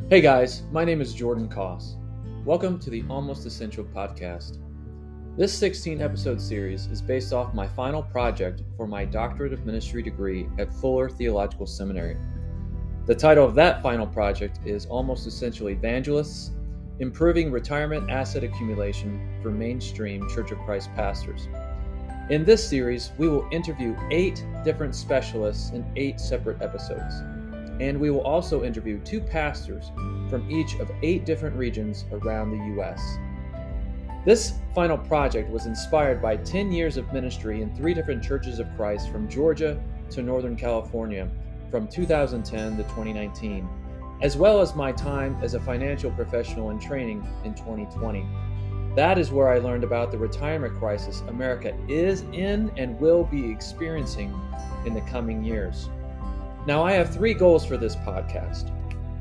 Hey guys, my name is Jordan Koss. Welcome to the Almost Essential podcast. This 16-episode series is based off my final project for my Doctorate of Ministry degree at Fuller Theological Seminary. The title of that final project is Almost Essential Evangelists, Improving Retirement Asset Accumulation for Mainstream Church of Christ Pastors. In this series, we will interview 8 different specialists in 8 separate episodes. And we will also interview 2 pastors from each of 8 different regions around the U.S. This final project was inspired by 10 years of ministry in 3 different churches of Christ from Georgia to Northern California from 2010 to 2019, as well as my time as a financial professional in training in 2020. That is where I learned about the retirement crisis America is in and will be experiencing in the coming years. Now, I have 3 goals for this podcast.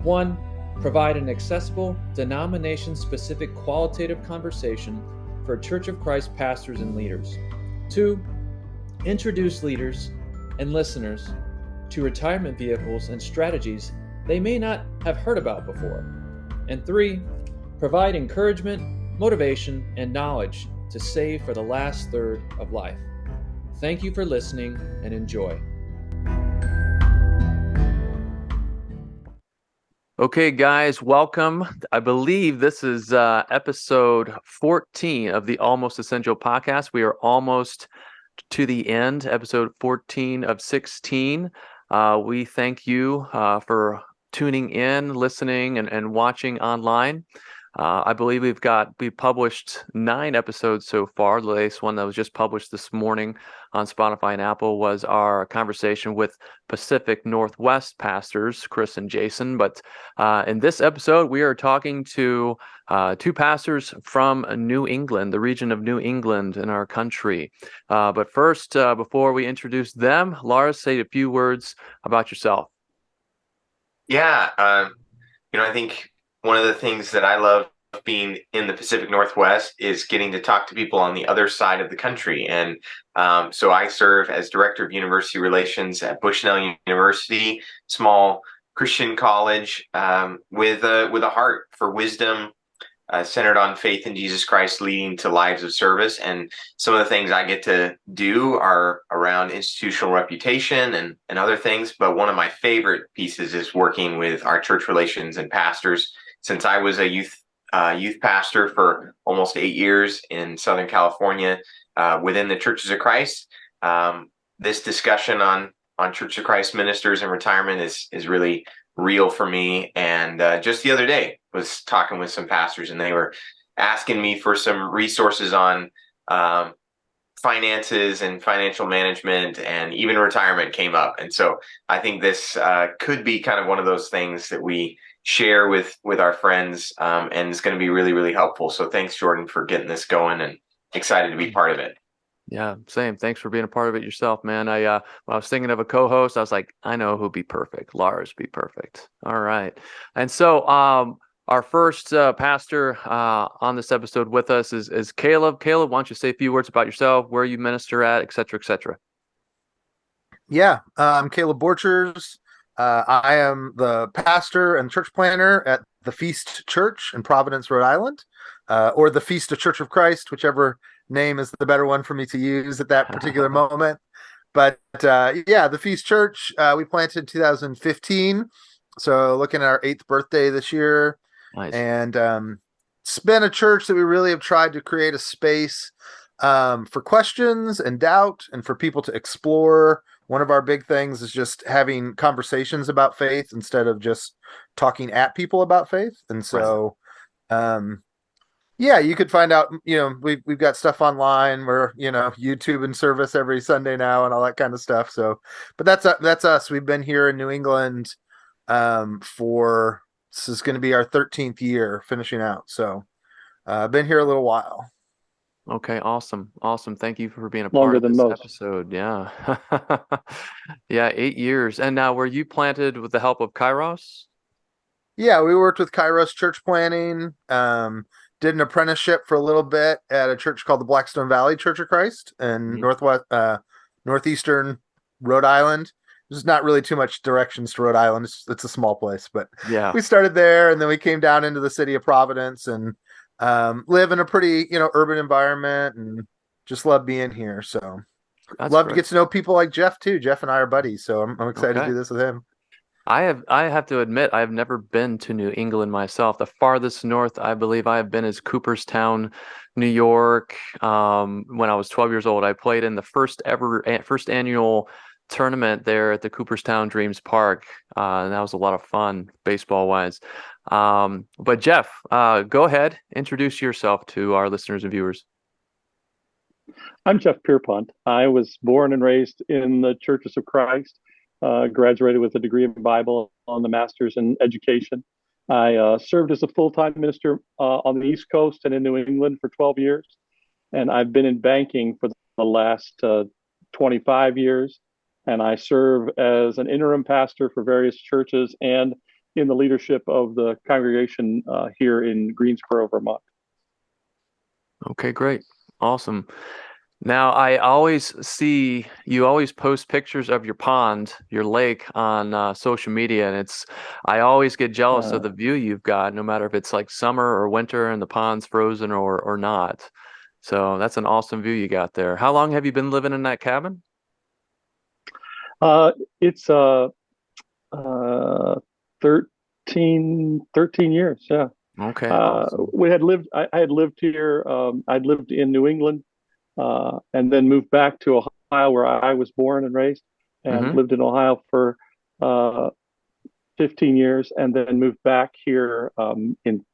1, provide an accessible, denomination-specific qualitative conversation for Church of Christ pastors and leaders. 2, introduce leaders and listeners to retirement vehicles and strategies they may not have heard about before. And 3, provide encouragement, motivation, and knowledge to save for the last third of life. Thank you for listening and enjoy. Okay, guys, welcome. I believe this is episode 14 of the Almost Essential podcast. We are almost to the end, episode 14 of 16. We thank you for tuning in, listening, and watching online. I believe we've published 9 episodes so far. The latest one that was just published this morning on Spotify and Apple was our conversation with Pacific Northwest pastors, Chris and Jason. But in this episode, we are talking to 2 pastors from New England, the region of New England in our country. But first, before we introduce them, Lars, say a few words about yourself. Yeah, I think one of the things that I love being in the Pacific Northwest is getting to talk to people on the other side of the country. And so I serve as Director of University Relations at Bushnell University, small Christian college with a heart for wisdom, centered on faith in Jesus Christ leading to lives of service. And some of the things I get to do are around institutional reputation and other things. But one of my favorite pieces is working with our church relations and pastors. Since I was a youth pastor for almost 8 years in Southern California within the Churches of Christ, this discussion on Church of Christ ministers and retirement is really real for me. And just the other day was talking with some pastors, and they were asking me for some resources on finances and financial management, and even retirement came up. And so I think this could be kind of one of those things that we share with our friends, and it's going to be really, really helpful. So thanks, Jordan, for getting this going, and excited to be part of it. Yeah, same. Thanks for being a part of it yourself, man. When I was thinking of a co-host, I was like, I know who'd be perfect. Lars be perfect. All right. And so our first pastor on this episode with us is Caleb. Caleb, why don't you say a few words about yourself, where you minister at, et cetera, et cetera. Yeah, I'm Caleb Borchers. I am the pastor and church planner at the Feast Church in Providence, Rhode Island, or the Feast of Church of Christ, whichever name is the better one for me to use at that particular moment. But the Feast Church, we planted in 2015. So looking at our 8th birthday this year. Nice. And it's been a church that we really have tried to create a space for questions and doubt and for people to explore. One of our big things is just having conversations about faith instead of just talking at people about faith. And so, you could find out, we've got stuff online. We're, YouTube and service every Sunday now and all that kind of stuff. So, but that's us. We've been here in New England this is going to be our 13th year finishing out. So I've been here a little while. Okay, awesome. Thank you for being a Longer part of than this most. episode. Yeah. Yeah, 8 years. And now, were you planted with the help of Kairos? Yeah, we worked with Kairos Church Planning, did an apprenticeship for a little bit at a church called the Blackstone Valley Church of Christ in northeastern Rhode Island. there's not really too much directions to Rhode Island. It's a small place, but Yeah. we started there, and then we came down into the city of Providence, and live in a pretty, urban environment, and just love being here. So That's love great. to get to know people like Jeff too. Jeff and I are buddies, so I'm excited to Okay. do this with him. I have to admit I've never been to New England myself. The farthest north I believe I have been is Cooperstown, New York. When I was 12 years old, I played in the first annual tournament there at the Cooperstown Dreams Park, and that was a lot of fun baseball wise. But Jeff, go ahead, introduce yourself to our listeners and viewers. I'm Jeff Pierpont. I was born and raised in the Churches of Christ, graduated with a degree in Bible on the master's in education. I served as a full-time minister on the East Coast and in New England for 12 years. And I've been in banking for the last 25 years. And I serve as an interim pastor for various churches and in the leadership of the congregation here in Greensboro, Vermont. Okay, great. Awesome. Now, I always see you always post pictures of your pond, your lake on social media, and I always get jealous of the view you've got, no matter if it's like summer or winter and the pond's frozen or not. So that's an awesome view you got there. How long have you been living in that cabin? It's 13 years. Yeah. Okay. Awesome. I had lived here. I'd lived in New England, and then moved back to Ohio, where I was born and raised, and lived in Ohio for 15 years, and then moved back here in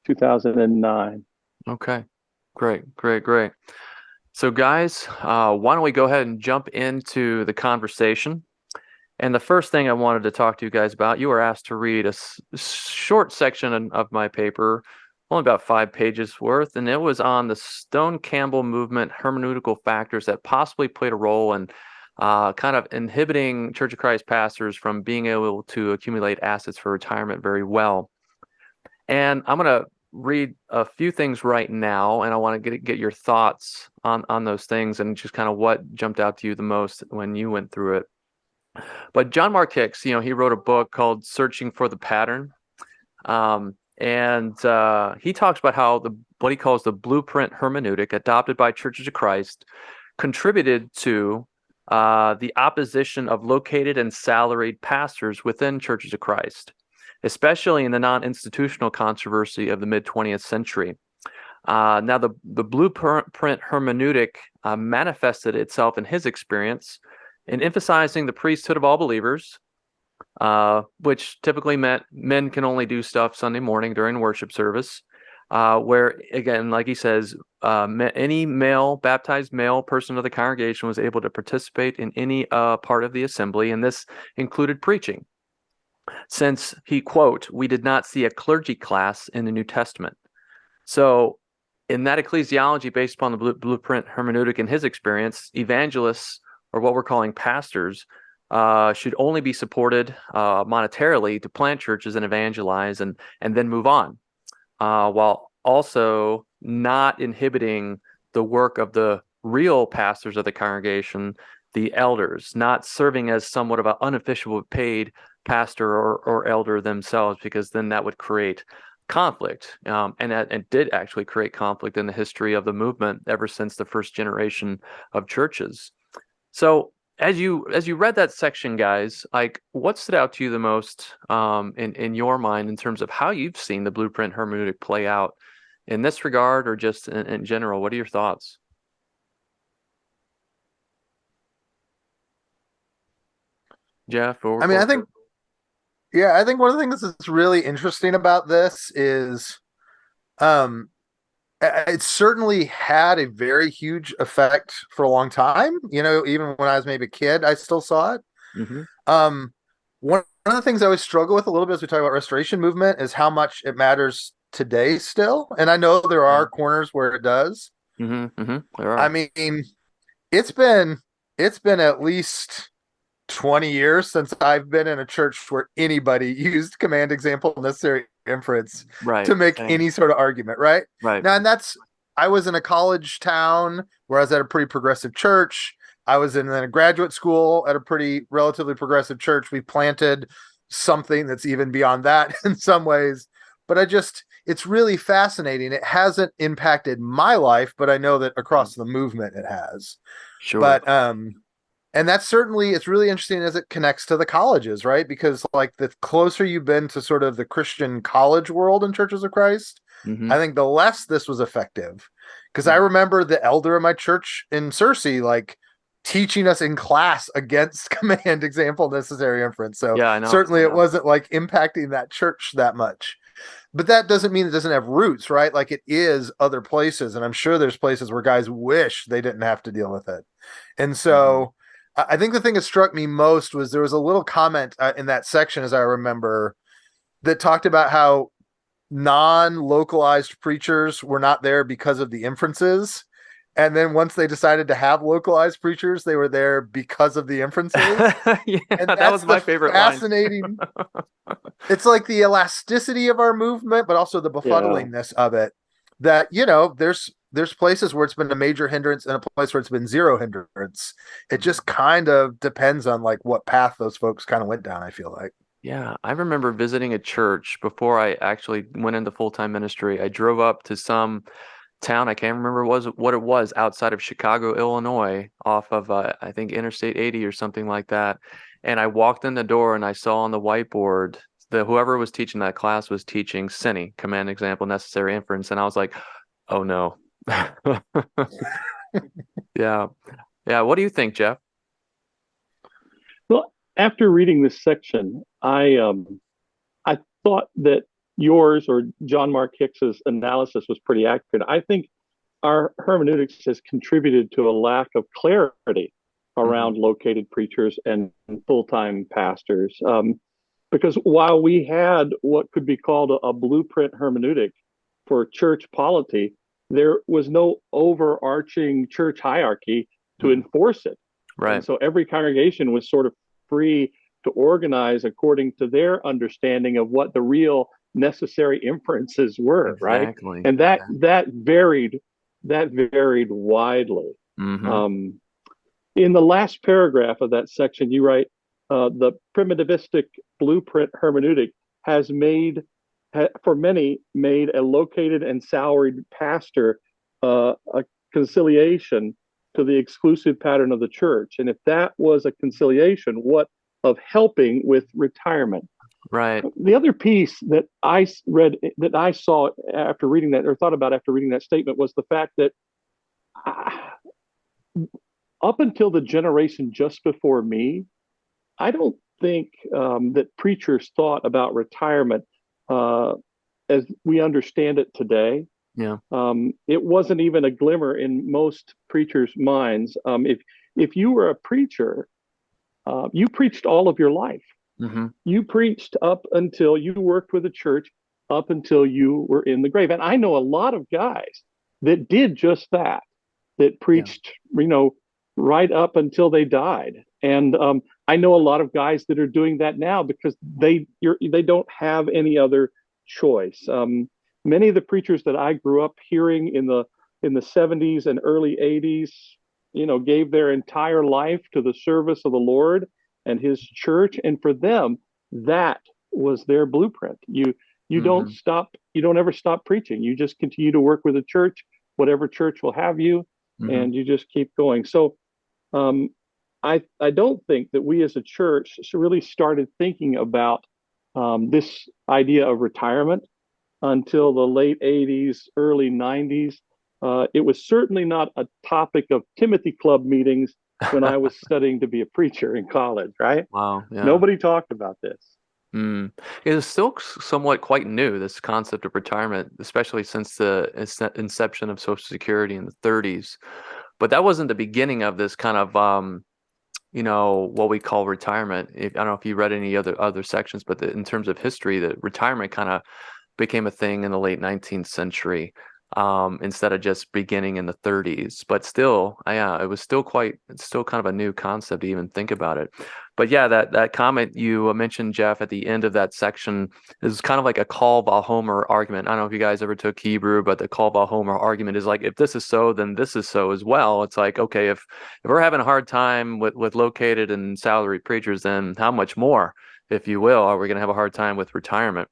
2009. Okay. Great. So guys, why don't we go ahead and jump into the conversation? And the first thing I wanted to talk to you guys about, you were asked to read a short section of my paper, only about 5 pages worth, and it was on the Stone Campbell movement hermeneutical factors that possibly played a role in kind of inhibiting Church of Christ pastors from being able to accumulate assets for retirement very well. And I'm going to read a few things right now, and I want to get your thoughts on those things and just kind of what jumped out to you the most when you went through it. But John Mark Hicks, he wrote a book called Searching for the Pattern. And he talks about how what he calls the blueprint hermeneutic adopted by Churches of Christ contributed to the opposition of located and salaried pastors within Churches of Christ, especially in the non-institutional controversy of the mid-20th century. Now, the blueprint hermeneutic manifested itself in his experience in emphasizing the priesthood of all believers, which typically meant men can only do stuff Sunday morning during worship service, where, again, like he says, any baptized male person of the congregation was able to participate in any part of the assembly, and this included preaching. Since he, quote, "we did not see a clergy class in the New Testament." So in that ecclesiology based upon the blueprint hermeneutic in his experience, evangelists, or what we're calling pastors, should only be supported monetarily to plant churches and evangelize and then move on, while also not inhibiting the work of the real pastors of the congregation, the elders, not serving as somewhat of an unofficial paid pastor or elder themselves, because then that would create conflict, and did actually create conflict in the history of the movement ever since the first generation of churches. So as you read that section, guys, like, what stood out to you the most in your mind in terms of how you've seen the blueprint hermeneutic play out in this regard, or just in general? What are your thoughts? Jeff? I think one of the things that's really interesting about this is it certainly had a very huge effect for a long time. Even when I was maybe a kid, I still saw it. Mm-hmm. One of the things I always struggle with a little bit as we talk about restoration movement is how much it matters today still. And I know there are corners where it does. Mm-hmm. Mm-hmm. There are. I mean, it's been at least 20 years since I've been in a church where anybody used command, example, necessary, inference to make any sort of argument, right? Right. Now, and I was in a college town where I was at a pretty progressive church. I was in a graduate school at a pretty relatively progressive church. We planted something that's even beyond that in some ways. But it's really fascinating. It hasn't impacted my life, but I know that across the movement it has. Sure. But and that's certainly, it's really interesting as it connects to the colleges, right? Because like the closer you've been to sort of the Christian college world in Churches of Christ, I think the less this was effective. Because I remember the elder of my church in Searcy, like teaching us in class against command, example, necessary, inference. So yeah, I know. certainly it wasn't like impacting that church that much. But that doesn't mean it doesn't have roots, right? Like it is other places. And I'm sure there's places where guys wish they didn't have to deal with it. And so I think the thing that struck me most was there was a little comment in that section, as I remember, that talked about how non-localized preachers were not there because of the inferences. And then once they decided to have localized preachers, they were there because of the inferences. Yeah, and that was my favorite fascinating line. It's like the elasticity of our movement, but also the befuddlingness of it. That, you know, there's places where it's been a major hindrance and a place where it's been zero hindrance. It just kind of depends on like what path those folks kind of went down, I feel like. Yeah, I remember visiting a church before I actually went into full-time ministry. I drove up to some town, I can't remember what it was, outside of Chicago, Illinois, off of I think Interstate 80 or something like that. And I walked in the door and I saw on the whiteboard that whoever was teaching that class was teaching SINE, command, example, necessary, inference. And I was like, oh no. Yeah. Yeah. What do you think, Jeff? Well, after reading this section, I thought that yours or John Mark Hicks's analysis was pretty accurate. I think our hermeneutics has contributed to a lack of clarity around located preachers and full-time pastors. Because while we had what could be called a blueprint hermeneutic for church polity, there was no overarching church hierarchy to enforce it. Right. And so every congregation was sort of free to organize according to their understanding of what the real necessary inferences were, Exactly. Right? And that varied widely. In the last paragraph of that section, you write, the primitivistic blueprint hermeneutic has for many made a located and salaried pastor a conciliation to the exclusive pattern of the church. And if that was a conciliation, what of helping with retirement? Right. The other piece that I read, that I saw after reading that, or thought about after reading that statement, was the fact that up until the generation just before me, I don't think that preachers thought about retirement as we understand it today. Yeah. It wasn't even a glimmer in most preachers' minds. If you were a preacher, you preached all of your life. You preached up until you worked with the church, up until you were in the grave. And I know a lot of guys that did just that preached, right up until they died. And I know a lot of guys that are doing that now because they don't have any other choice. Many of the preachers that I grew up hearing in the 70s and early 80s, gave their entire life to the service of the Lord and his church. And for them, that was their blueprint. You don't stop. You don't ever stop preaching. You just continue to work with the church, whatever church will have you, and you just keep going. So I don't think that we as a church really started thinking about this idea of retirement until the late 80s, early 90s. It was certainly not a topic of Timothy Club meetings when I was studying to be a preacher in college, right? Wow. Yeah. Nobody talked about this. It is still somewhat quite new, this concept of retirement, especially since the inception of Social Security in the 30s. But that wasn't the beginning of this kind of, what we call retirement. I don't know if you read any other sections, but in terms of history, that retirement kind of became a thing in the late 19th century. instead of just beginning in the 30s. But still, yeah, it's still kind of a new concept to even think about it. But yeah, that comment you mentioned, Jeff, at the end of that section is kind of like a Kal Vachomer argument. I don't know if you guys ever took Hebrew, but the Kal Vachomer argument is like, if this is so, then this is so as well. It's like, okay, if we're having a hard time with located and salaried preachers, then how much more, if you will, are we going to have a hard time with retirement?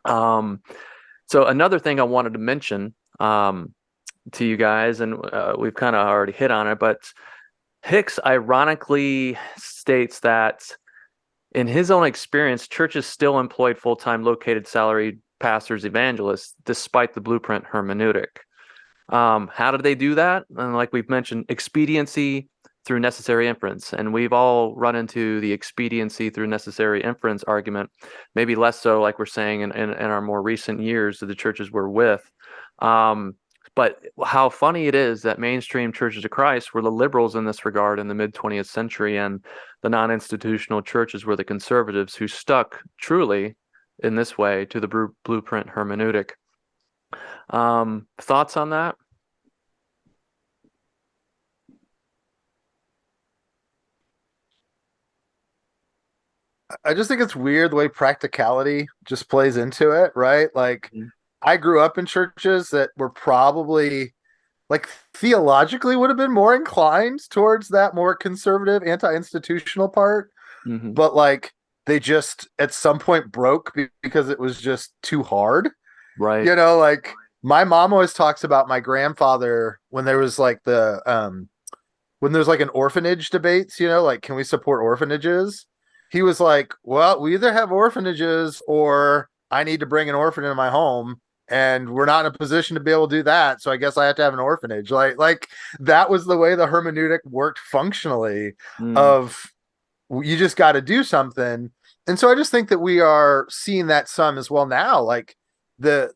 So another thing I wanted to mention to you guys, and we've kind of already hit on it, but Hicks ironically states that in his own experience, churches still employed full-time located salaried pastors, evangelists, despite the blueprint hermeneutic. How did they do that? And like we've mentioned, expediency through necessary inference. And we've all run into the expediency through necessary inference argument, maybe less so, like we're saying, in our more recent years that the churches we're with. But how funny it is that mainstream churches of Christ were the liberals in this regard in the mid-20th century, and the non-institutional churches were the conservatives who stuck truly in this way to the blueprint hermeneutic. Thoughts on that? I just think it's weird the way practicality just plays into it, right? Like, I grew up in churches that were probably, like, theologically would have been more inclined towards that more conservative, anti-institutional part, but like they just at some point broke because it was just too hard. Right. You know, like my mom always talks about my grandfather when there was like when there's like an orphanage debates, you know, like, can we support orphanages? He was like, well, we either have orphanages or I need to bring an orphan into my home, and we're not in a position to be able to do that. So I guess I have to have an orphanage. Like that was the way the hermeneutic worked functionally of you just got to do something. And so I just think that we are seeing that some as well now, like the,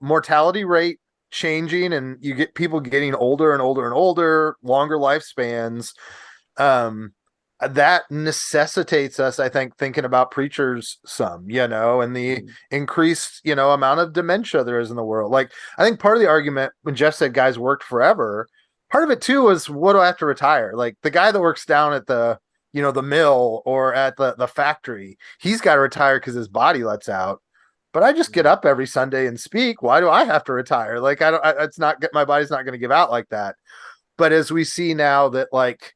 mortality rate changing, and you get people getting older and older and older, longer lifespans. That necessitates us, I think, thinking about preachers some, and the increased, amount of dementia there is in the world. Like, I think part of the argument when Jeff said guys worked forever, part of it too was, what do I have to retire? Like the guy that works down at the, the mill or at the factory, he's got to retire because his body lets out. But I just get up every Sunday and speak. Why do I have to retire? Like, my body's not going to give out like that. But as we see now that, like,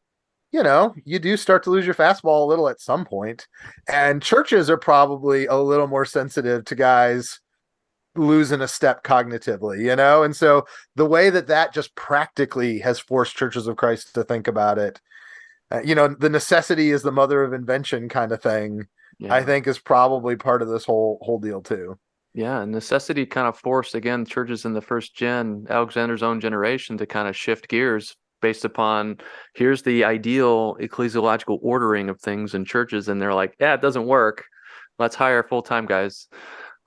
you do start to lose your fastball a little at some point, and churches are probably a little more sensitive to guys losing a step cognitively, and so the way that just practically has forced churches of Christ to think about it, the necessity is the mother of invention kind of thing. Yeah. I think is probably part of this whole deal too. Yeah, necessity kind of forced, again, churches in the first gen, Alexander's own generation, to kind of shift gears based upon, here's the ideal ecclesiological ordering of things in churches, and they're like, yeah, it doesn't work. Let's hire full-time guys.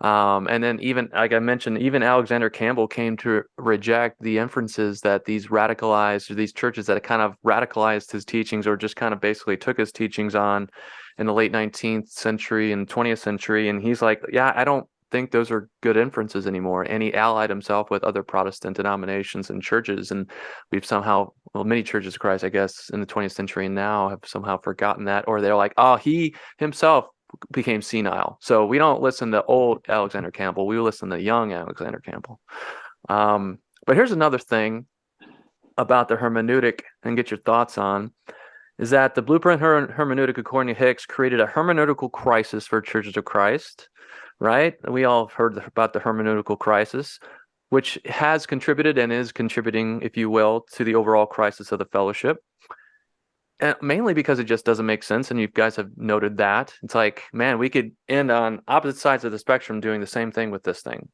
And then even, like I mentioned, even Alexander Campbell came to reject the inferences that these radicalized, or these churches that kind of radicalized his teachings, or just kind of basically took his teachings on in the late 19th century and 20th century. And he's like, yeah, I don't think those are good inferences anymore. And he allied himself with other Protestant denominations and churches. And we've somehow, many churches of Christ, I guess, in the 20th century and now have somehow forgotten that, or they're like, oh, he himself became senile. So we don't listen to old Alexander Campbell. We listen to young Alexander Campbell. But here's another thing about the hermeneutic, and get your thoughts on, is that the blueprint hermeneutic, according to Hicks, created a hermeneutical crisis for churches of Christ, right? We all have heard about the hermeneutical crisis, which has contributed and is contributing, if you will, to the overall crisis of the fellowship. And mainly because it just doesn't make sense, and you guys have noted that. It's like, man, we could end on opposite sides of the spectrum doing the same thing with this thing,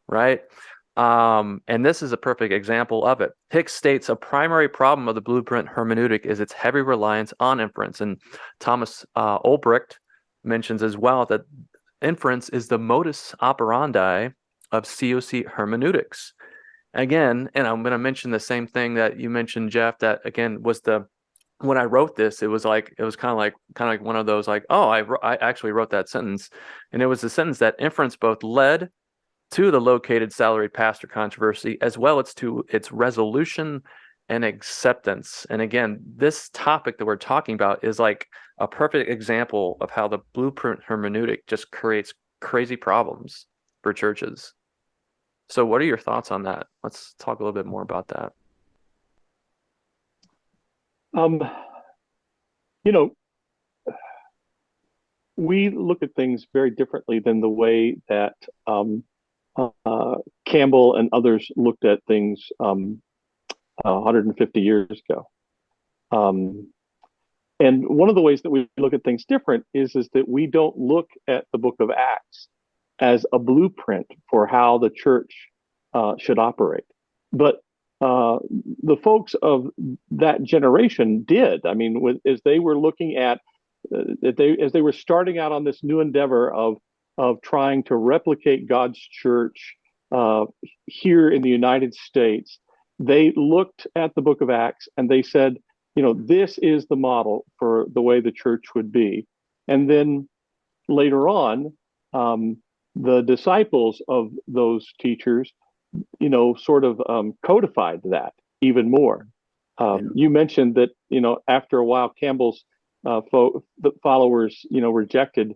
right? And this is a perfect example of it. Hicks states a primary problem of the blueprint hermeneutic is its heavy reliance on inference. And Thomas Ulbricht mentions as well that inference is the modus operandi of COC hermeneutics. Again, and I'm going to mention the same thing that you mentioned, Jeff, that again was when I wrote this, it was kind of like one of those, like, oh, I actually wrote that sentence. And it was a sentence that inference both led to the located salaried pastor controversy, as well as to its resolution and acceptance. And again, this topic that we're talking about is like a perfect example of how the blueprint hermeneutic just creates crazy problems for churches. So what are your thoughts on that? Let's talk a little bit more about that. You know, we look at things very differently than the way that Campbell and others looked at things 150 years ago. And one of the ways that we look at things different is that we don't look at the book of Acts as a blueprint for how the church should operate. But the folks of that generation did. I mean, as they were looking at, as they were starting out on this new endeavor of trying to replicate God's church here in the United States, they looked at the book of Acts and they said, this is the model for the way the church would be. And then later on, the disciples of those teachers, sort of codified that even more. You mentioned that, after a while, Campbell's followers, rejected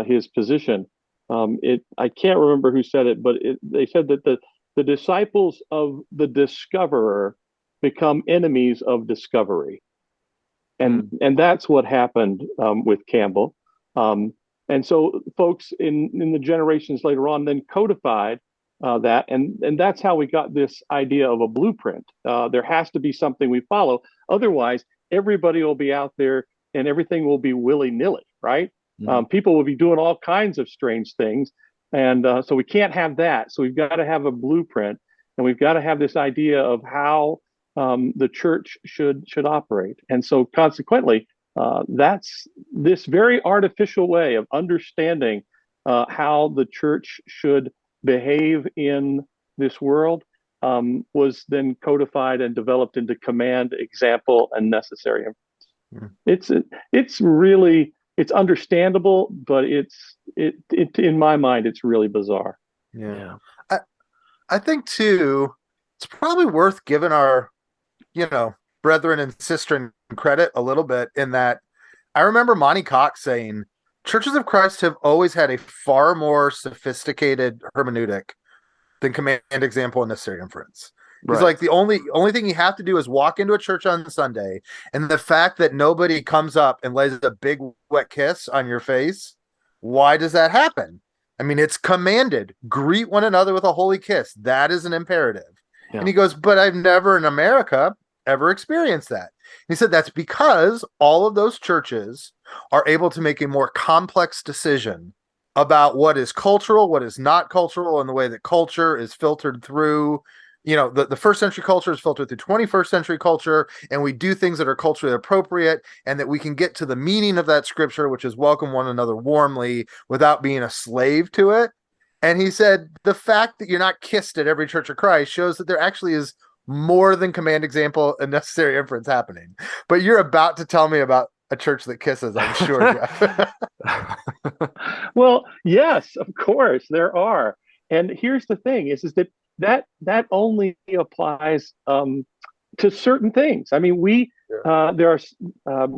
his position. I can't remember who said it, but they said that the disciples of the discoverer become enemies of discovery. And that's what happened with Campbell. And so folks in the generations later on then codified that, and that's how we got this idea of a blueprint. There has to be something we follow. Otherwise, everybody will be out there and everything will be willy-nilly, right? People will be doing all kinds of strange things. And so we can't have that. So we've got to have a blueprint, and we've got to have this idea of how the church should operate. And so consequently, that's this very artificial way of understanding how the church should behave in this world was then codified and developed into command, example, and necessary inference. It's understandable, but it in my mind, it's really bizarre. Yeah. I think too, it's probably worth giving our, brethren and sistren credit a little bit in that I remember Monty Cox saying Churches of Christ have always had a far more sophisticated hermeneutic than command, example, and necessary inference. It's like the only thing you have to do is walk into a church on Sunday, and the fact that nobody comes up and lays a big wet kiss on your face, why does that happen? I mean, it's commanded. Greet one another with a holy kiss. That is an imperative. Yeah. And he goes, but I've never in America ever experienced that. He said that's because all of those churches are able to make a more complex decision about what is cultural, what is not cultural, and the way that culture is filtered through. The first century culture is filtered through 21st century culture, and we do things that are culturally appropriate, and that we can get to the meaning of that scripture, which is welcome one another warmly without being a slave to it. And he said the fact that you're not kissed at every Church of Christ shows that there actually is more than command, example, and necessary inference happening. But you're about to tell me about a church that kisses, I'm sure, Jeff. Well, yes, of course there are. And here's the thing is that only applies to certain things. I mean, there are,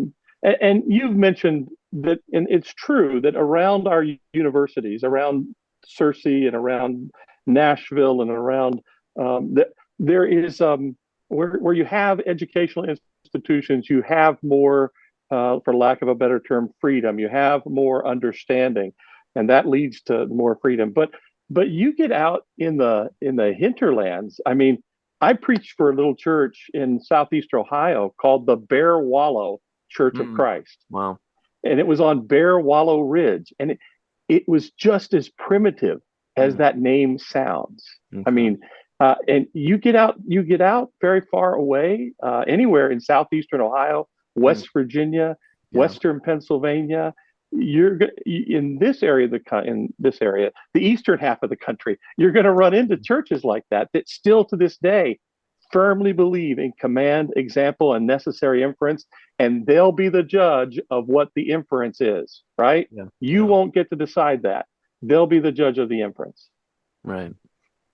and you've mentioned that, and it's true that around our universities, around Searcy and around Nashville and around there is where you have educational institutions, you have more, for lack of a better term, freedom. You have more understanding, and that leads to more freedom. But you get out in the hinterlands. I mean, I preached for a little church in southeast Ohio called the Bear Wallow Church of Christ. Wow. And it was on Bear Wallow Ridge. And it was just as primitive as that name sounds. Okay. I mean, and you get out very far away, anywhere in southeastern Ohio, West Virginia, Western Pennsylvania. You're in this area, the eastern half of the country, you're going to run into churches like that still to this day firmly believe in command, example, and necessary inference, and they'll be the judge of what the inference is, right? You won't get to decide that. They'll be the judge of the inference. Right.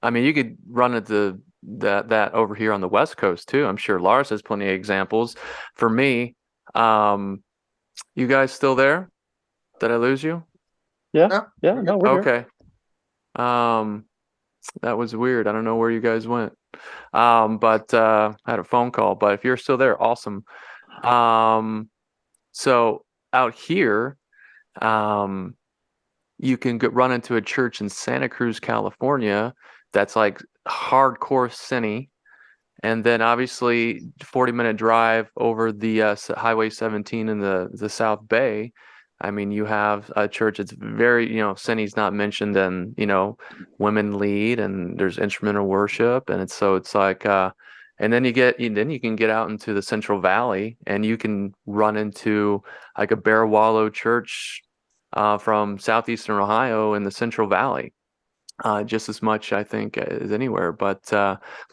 I mean, you could run into that over here on the West Coast too. I'm sure Lars has plenty of examples. For me, you guys still there? Did I lose you? Yeah, No, yeah, we're no, good. we're here. Okay. That was weird. I don't know where you guys went. But I had a phone call. But if you're still there, awesome. So out here, you can run into a church in Santa Cruz, California, that's like hardcore Cinny. And then obviously 40-minute drive over the Highway 17 in the South Bay. I mean, you have a church that's very, Cindy's not mentioned, and women lead, and there's instrumental worship, and it's like, and then you can get out into the Central Valley, and you can run into like a Bear Wallow church from southeastern Ohio in the Central Valley. Just as much, I think, as anywhere. But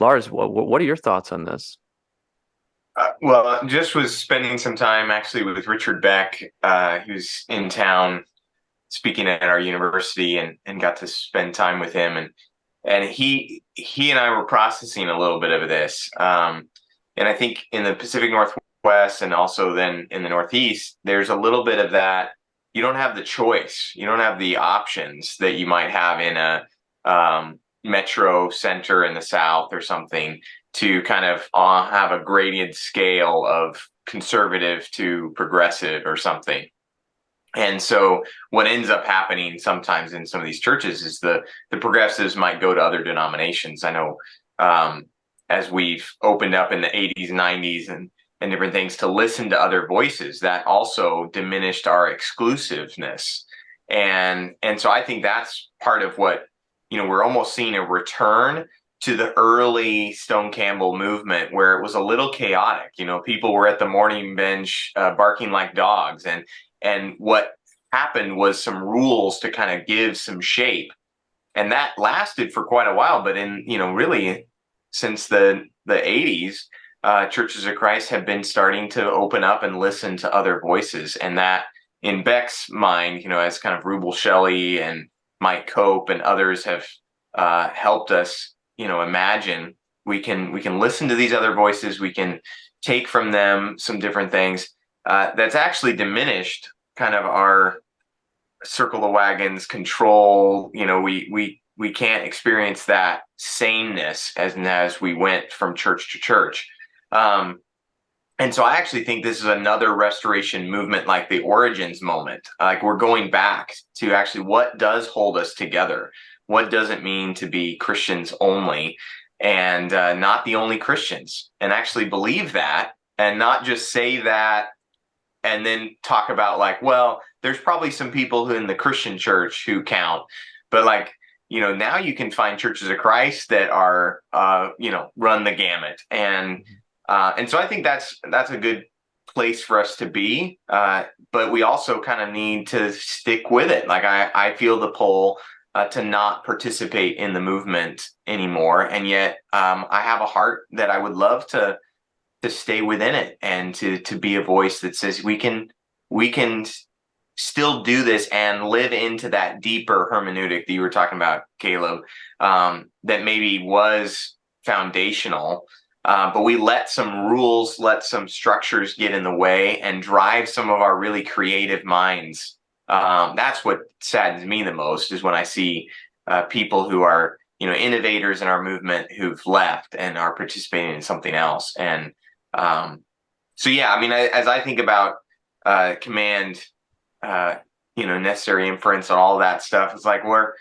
Lars, what are your thoughts on this? Well, I just was spending some time actually with Richard Beck, who's in town speaking at our university, and got to spend time with him. And he and I were processing a little bit of this. And I think in the Pacific Northwest and also then in the Northeast, there's a little bit of that. You don't have the choice. You don't have the options that you might have in a metro center in the South or something, to kind of have a gradient scale of conservative to progressive or something. And so what ends up happening sometimes in some of these churches is the progressives might go to other denominations. I know as we've opened up in the 80s, 90s, and different things to listen to other voices, that also diminished our exclusiveness. And so I think that's part of what, we're almost seeing a return to the early Stone Campbell movement, where it was a little chaotic. People were at the morning bench barking like dogs, and what happened was some rules to kind of give some shape, and that lasted for quite a while. But in really since the 80s, Churches of Christ have been starting to open up and listen to other voices, and that in Beck's mind, as kind of Rubel Shelley and Mike Cope and others have helped us, imagine we can listen to these other voices. We can take from them some different things. That's actually diminished kind of our circle the wagons control. We can't experience that sameness as we went from church to church. And so I actually think this is another restoration movement, like the Origins moment. Like, we're going back to actually what does hold us together. What does it mean to be Christians only, and not the only Christians, and actually believe that, and not just say that and then talk about like, well, there's probably some people who in the Christian church who count, but like, now you can find Churches of Christ that are, run the gamut. And so I think that's a good place for us to be. But we also kind of need to stick with it. Like, I feel the pull to not participate in the movement anymore. And yet I have a heart that I would love to stay within it, and to be a voice that says we can still do this and live into that deeper hermeneutic that you were talking about, Caleb, that maybe was foundational, but we let some rules, let some structures get in the way and drive some of our really creative minds. That's what saddens me the most, is when I see people who are, innovators in our movement, who've left and are participating in something else. And so, yeah, I mean, as I think about command, necessary inference and all that stuff, it's like we're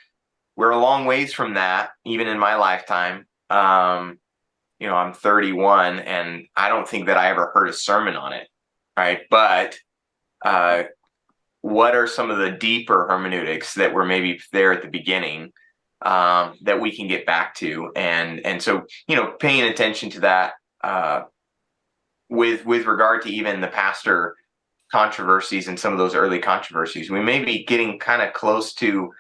a long ways from that, even in my lifetime. I'm 31, and I don't think that I ever heard a sermon on it, right? But what are some of the deeper hermeneutics that were maybe there at the beginning, that we can get back to? And so, paying attention to that, with regard to even the pastor controversies and some of those early controversies, we may be getting kind of close to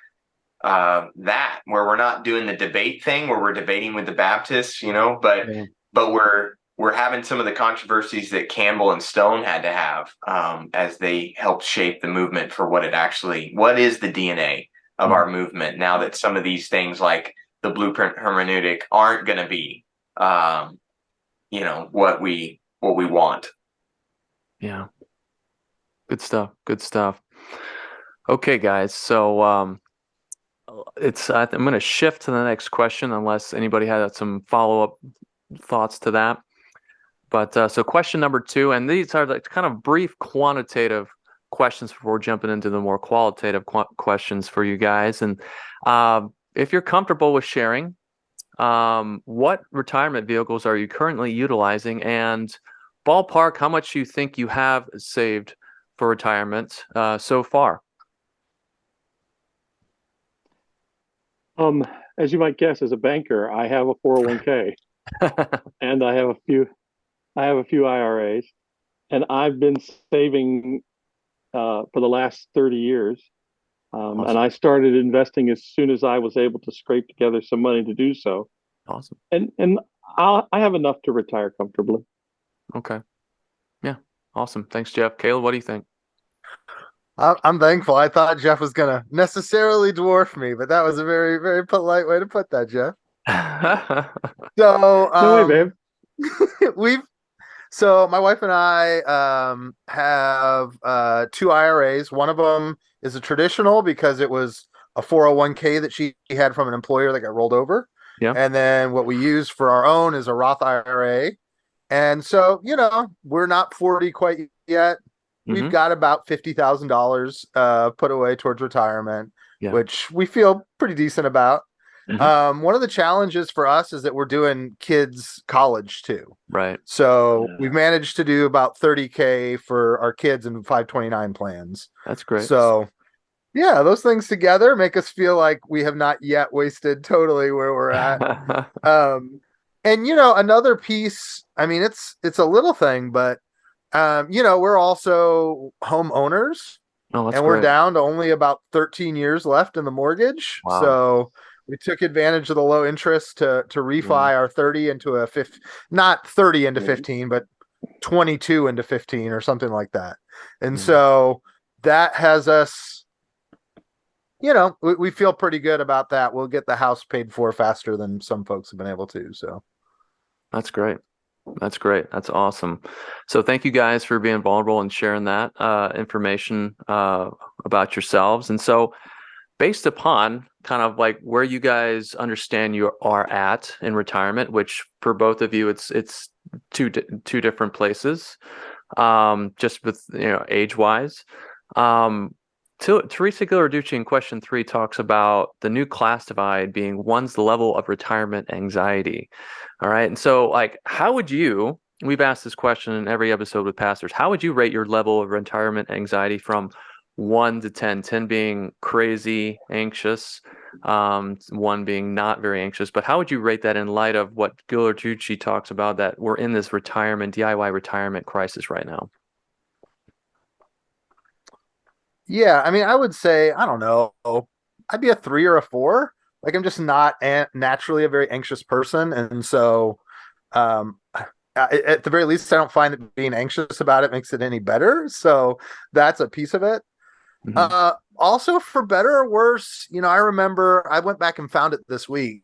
that, where we're not doing the debate thing where we're debating with the Baptists, but we're having some of the controversies that Campbell and Stone had to have, as they helped shape the movement for what is the DNA of our movement. Now that some of these things like the blueprint hermeneutic aren't going to be, what we want. Yeah. Good stuff. Good stuff. Okay, guys. So I'm going to shift to the next question unless anybody had some follow-up thoughts to that. But so question number 2, and these are the kind of brief quantitative questions before jumping into the more qualitative questions for you guys. And if you're comfortable with sharing, what retirement vehicles are you currently utilizing, and ballpark how much you think you have saved for retirement so far? As you might guess, as a banker, I have a 401k and I have a few IRAs, and I've been saving for the last 30 years. Awesome. And I started investing as soon as I was able to scrape together some money to do so. Awesome. And I have enough to retire comfortably. Okay. Yeah. Awesome. Thanks, Jeff. Caleb, what do you think? I'm thankful. I thought Jeff was going to necessarily dwarf me, but that was a very, very polite way to put that, Jeff. So, no way, babe. So my wife and I have 2 IRAs. One of them is a traditional because it was a 401k that she had from an employer that got rolled over. Yeah. And then what we use for our own is a Roth IRA. And so, we're not 40 quite yet. We've got about $50,000 put away towards retirement, which we feel pretty decent about. One of the challenges for us is that we're doing kids' college too. Right. So we've managed to do about $30K for our kids in 529 plans. That's great. So yeah, those things together make us feel like we have not yet wasted totally where we're at. And another piece, I mean, it's a little thing, but we're also homeowners, and we're great. down to only about 13 years left in the mortgage. Wow. So we took advantage of the low interest to refi our 30 into a not 30 into 15, but 22 into 15 or something like that. And so that has us, we feel pretty good about that. We'll get the house paid for faster than some folks have been able to. So that's great. That's great. That's awesome. So thank you guys for being vulnerable and sharing that information about yourselves. And so based upon kind of like where you guys understand you are at in retirement, which for both of you, it's two different places, just with, age-wise. Teresa Ghilarducci in question 3 talks about the new class divide being one's level of retirement anxiety. All right. And so we've asked this question in every episode with pastors, how would you rate your level of retirement anxiety from 1 to 10, 10 being crazy, anxious, 1 being not very anxious, but how would you rate that in light of what Ghilarducci talks about, that we're in this DIY retirement crisis right now? Yeah, I mean, I would say, I don't know, I'd be a 3 or a 4. Like, I'm just not naturally a very anxious person. And so at the very least, I don't find that being anxious about it makes it any better. So that's a piece of it. Also, for better or worse, I remember, I went back and found it this week.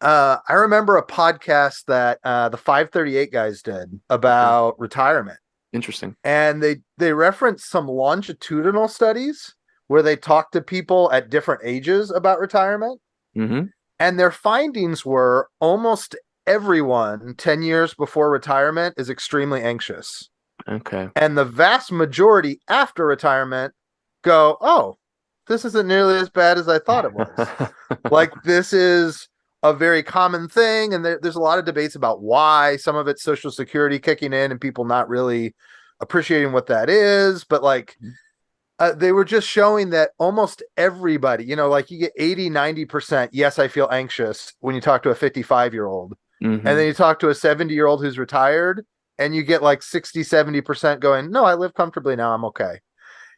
I remember a podcast that the 538 guys did about retirement. Interesting. And they referenced some longitudinal studies where they talked to people at different ages about retirement. And their findings were almost everyone 10 years before retirement is extremely anxious. Okay. And the vast majority after retirement go, oh, this isn't nearly as bad as I thought it was. Like, this is a very common thing. And there's a lot of debates about why. Some of it's Social Security kicking in and people not really appreciating what that is. But like, they were just showing that almost everybody, like you get 80-90%. Yes, I feel anxious when you talk to a 55-year-old. And then you talk to a 70-year-old who's retired and you get like 60-70% going, no, I live comfortably now. I'm okay.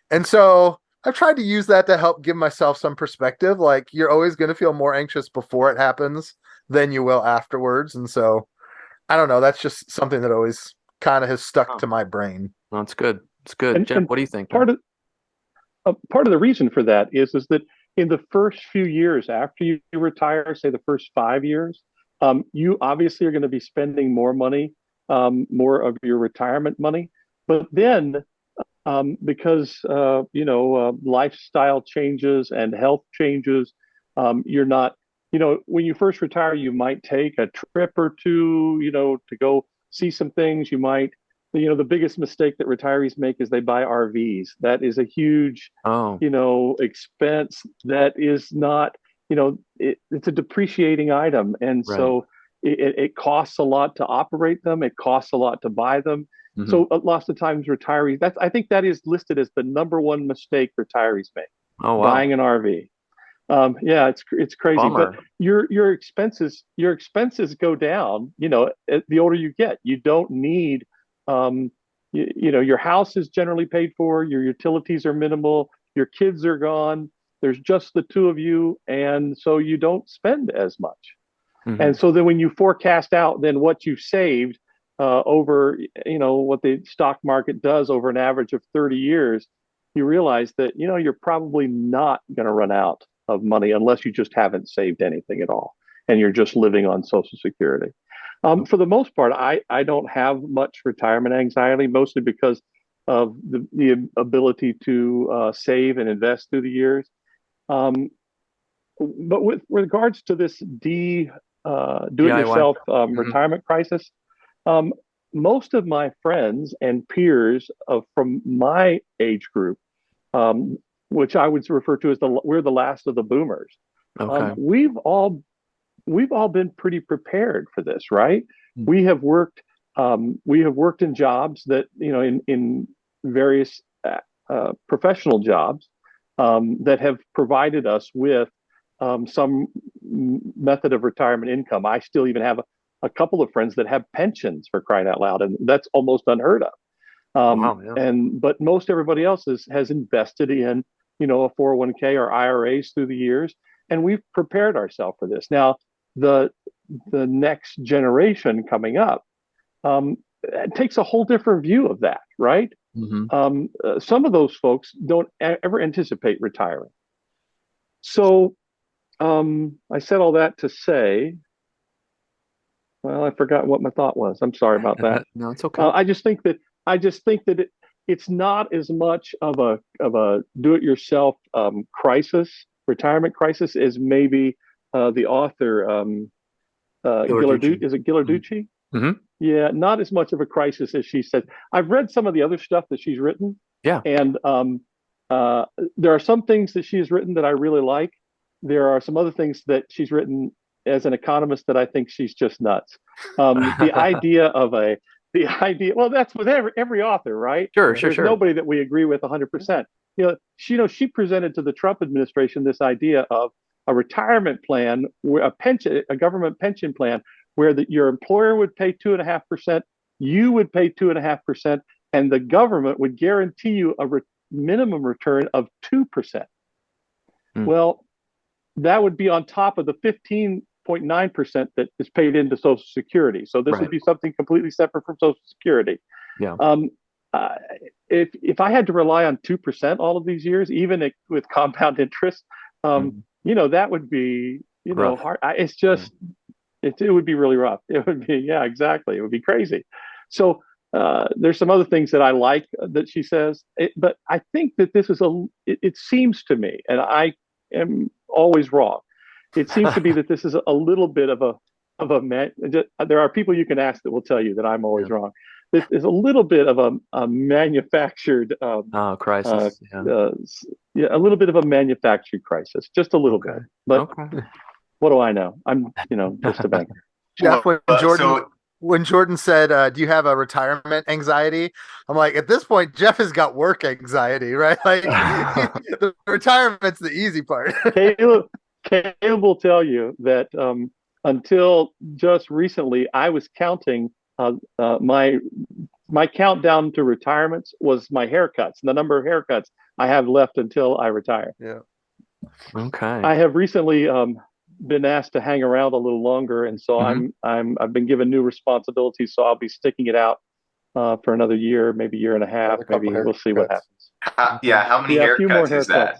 And so I've tried to use that to help give myself some perspective. Like, you're always going to feel more anxious before it happens than you will afterwards. And so I don't know. That's just something that always kind of has stuck to my brain. Well, that's good. It's good. Jeff, what do you think? Part of the reason for that is that in the first few years after you retire, say the first 5 years, you obviously are going to be spending more money, more of your retirement money. But then, because lifestyle changes and health changes, you're not, when you first retire, you might take a trip or two, to go see some things. You might, the biggest mistake that retirees make is they buy RVs. That is a huge, expense that is not, it's a depreciating item. And so it costs a lot to operate them. It costs a lot to buy them. Mm-hmm. So lots of times retirees, I think that is listed as the number one mistake retirees make. Oh, wow. Buying an RV. Yeah, it's crazy. Bummer. But your expenses go down, the older you get. You don't need, your house is generally paid for, your utilities are minimal, your kids are gone, there's just the two of you, and so you don't spend as much. Mm-hmm. And so then when you forecast out then what you've saved over, what the stock market does over an average of 30 years, you realize that, you're probably not going to run out of money unless you just haven't saved anything at all and you're just living on Social Security. For the most part, I don't have much retirement anxiety, mostly because of the ability to save and invest through the years. But with regards to this do-it-yourself retirement crisis, most of my friends and peers from my age group, which I would refer to as we're the last of the boomers. Okay. We've all been pretty prepared for this, right? Mm-hmm. We have worked in jobs that, in various professional jobs that have provided us with some method of retirement income. I still even have a couple of friends that have pensions, for crying out loud, and that's almost unheard of. Wow, yeah. But most everybody else has invested in, a 401k or IRAs through the years, and we've prepared ourselves for this. Now, the next generation coming up takes a whole different view of that, right? Mm-hmm. Some of those folks don't ever anticipate retiring. So I said all that to say, well, I forgot what my thought was. I'm sorry about that. No, it's okay. I just think that it's not as much of a do-it-yourself retirement crisis, as maybe the author is it Ghilarducci? Mm-hmm. Yeah, not as much of a crisis as she said. I've read some of the other stuff that she's written. Yeah, and there are some things that she has written that I really like. There are some other things that she's written as an economist that I think she's just nuts. The idea, well, that's with every author, right? Sure. There's nobody that we agree with 100%. She presented to the Trump administration this idea of a retirement plan, a government pension plan, where your employer would pay 2.5%, you would pay 2.5%, and the government would guarantee you a minimum return of 2%. Well, that would be on top of the 15.9% that is paid into Social Security. So this would be something completely separate from Social Security. Yeah. If I had to rely on 2% all of these years, even with compound interest, that would be, hard. It's just, it would be really rough. It would be, yeah, exactly. It would be crazy. So there's some other things that I like that she says, but I think that this is it seems to me, and I am always wrong. It seems to be that this is a little bit of there are people you can ask that will tell you that I'm always wrong. This is a little bit of a manufactured crisis. A little bit of a manufactured crisis, just a little bit. But what do I know? I'm just a banker. Jeff, when Jordan said, "Do you have a retirement anxiety?" I'm like, at this point, Jeff has got work anxiety, right? Like the retirement's the easy part. Caleb will tell you that until just recently, I was counting my countdown to retirements was my haircuts, the number of haircuts I have left until I retire. Yeah. Okay. I have recently been asked to hang around a little longer, and so I've been given new responsibilities, so I'll be sticking it out for another year, maybe year and a half. Maybe we'll see what happens. How many a few more haircuts is that?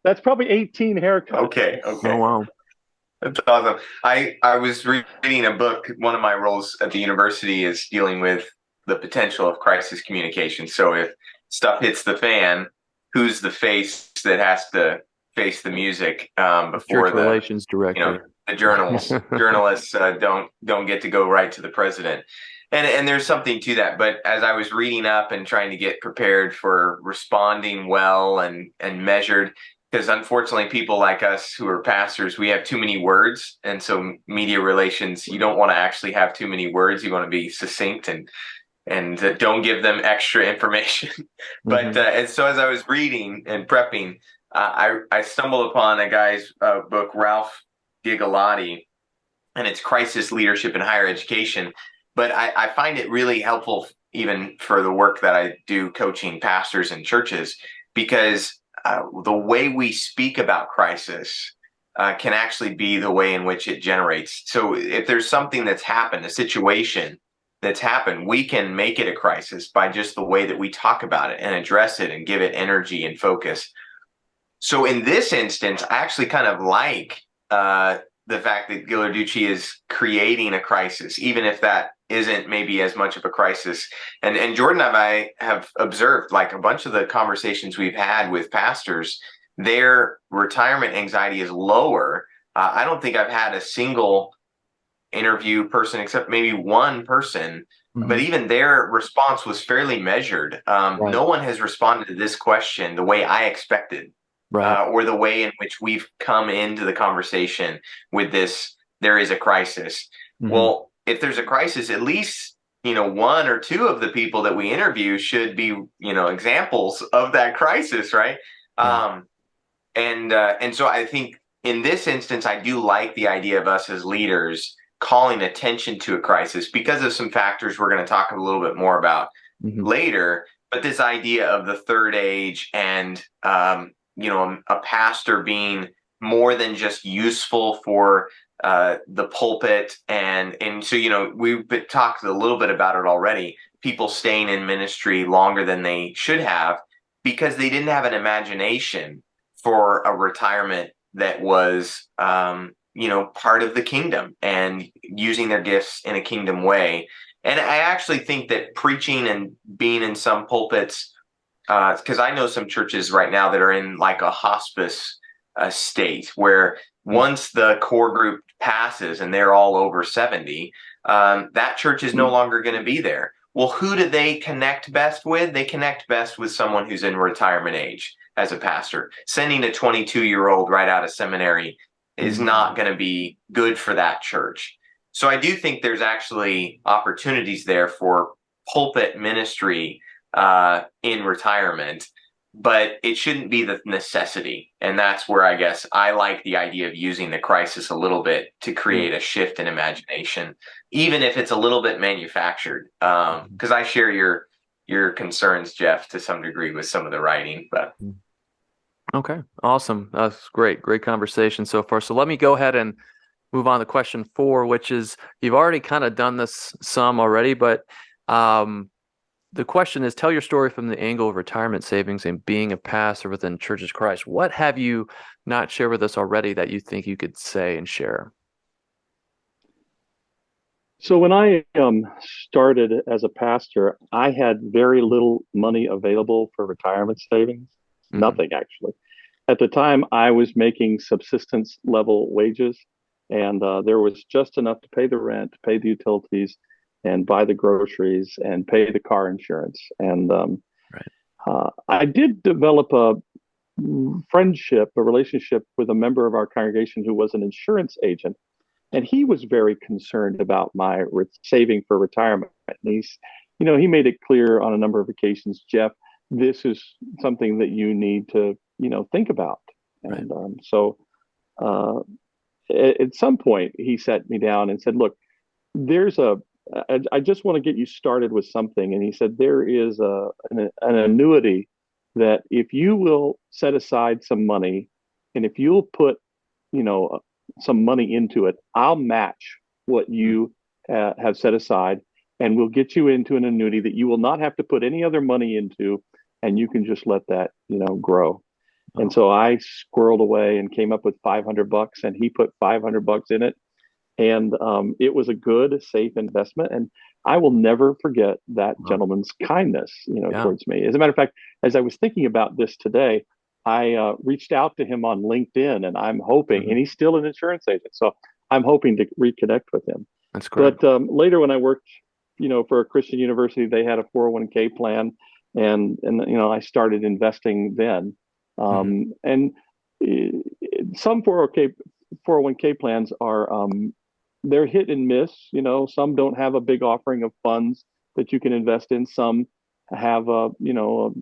That's probably 18 haircuts. Okay. Oh, wow. That's awesome. I was reading a book. One of my roles at the university is dealing with the potential of crisis communication. So if stuff hits the fan, who's the face that has to face the music before Church relations director? The journalists don't get to go right to the president. And there's something to that. But as I was reading up and trying to get prepared for responding well and measured, because unfortunately people like us who are pastors, we have too many words. And so media relations, you don't want to actually have too many words. You want to be succinct and don't give them extra information. But and so as I was reading and prepping, I stumbled upon a guy's book, Ralph Gigliotti, and it's Crisis Leadership in Higher Education. But I find it really helpful even for the work that I do coaching pastors and churches, because the way we speak about crisis can actually be the way in which it generates. So if there's something that's happened, a situation that's happened, we can make it a crisis by just the way that we talk about it and address it and give it energy and focus. So in this instance, I actually kind of like the fact that Ghilarducci is creating a crisis, even if that isn't maybe as much of a crisis. And Jordan and I have observed, like a bunch of the conversations we've had with pastors, their retirement anxiety is lower. I don't think I've had a single interview person, except maybe one person, but even their response was fairly measured. Right. No one has responded to this question the way I expected. Right. Or the way in which we've come into the conversation with this, there is a crisis. Well, if there's a crisis, at least, one or two of the people that we interview should be, examples of that crisis, right? And so I think in this instance, I do like the idea of us as leaders calling attention to a crisis because of some factors we're going to talk a little bit more about later. But this idea of the third age and a pastor being more than just useful for the pulpit. And so, we've talked a little bit about it already. People staying in ministry longer than they should have because they didn't have an imagination for a retirement that was, part of the kingdom and using their gifts in a kingdom way. And I actually think that preaching and being in some pulpits, because I know some churches right now that are in like a hospice state where once the core group passes and they're all over 70, that church is no longer going to be there. Well, who do they connect best with? They connect best with someone who's in retirement age as a pastor. Sending a 22-year-old right out of seminary is not going to be good for that church. So I do think there's actually opportunities there for pulpit ministry in retirement, but it shouldn't be the necessity. And that's where I guess I like the idea of using the crisis a little bit to create a shift in imagination, even if it's a little bit manufactured. Because I share your concerns, Jeff, to some degree with some of the writing. But okay, awesome. That's great conversation so far. So let me go ahead and move on to question 4, which is, you've already kind of done this some already, but the question is, tell your story from the angle of retirement savings and being a pastor within Churches of Christ. What have you not shared with us already that you think you could say and share? So when I started as a pastor, I had very little money available for retirement savings. Nothing, actually. At the time, I was making subsistence level wages, and there was just enough to pay the rent, pay the utilities, and buy the groceries and pay the car insurance. And I did develop a relationship with a member of our congregation who was an insurance agent. And he was very concerned about my saving for retirement. And he made it clear on a number of occasions, Jeff, this is something that you need to, think about. And so at some point he sat me down and said, look, I just want to get you started with something. And he said, there is an annuity that if you will set aside some money, and if you'll put, some money into it, I'll match what you have set aside. and we'll get you into an annuity that you will not have to put any other money into, and you can just let that, grow. And so I squirreled away and came up with $500, and he put $500 in it. And it was a good, safe investment. And I will never forget that gentleman's kindness, towards me. As a matter of fact, as I was thinking about this today, I reached out to him on LinkedIn, and I'm hoping, and he's still an insurance agent, so I'm hoping to reconnect with him. That's great. But later, when I worked, for a Christian university, they had a 401k plan, and I started investing then. And some 401k plans are they're hit and miss. Some don't have a big offering of funds that you can invest in. Some have a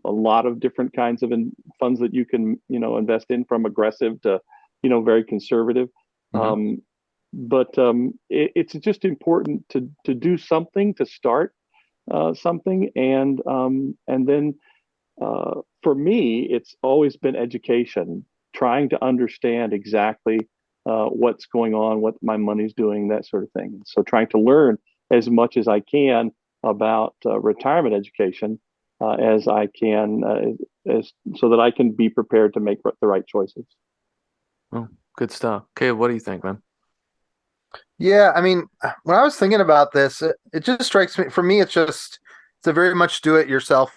lot of different kinds of funds that you can invest in, from aggressive to very conservative. But it's just important to do something, to start something, and then for me, it's always been education, trying to understand exactly what's going on, what my money's doing, that sort of thing. So trying to learn as much as I can about retirement education as I can, so that I can be prepared to make the right choices. Oh, good stuff. Caleb, what do you think, man? Yeah, I mean, when I was thinking about this, it just strikes me. For me, it's a very much do-it-yourself.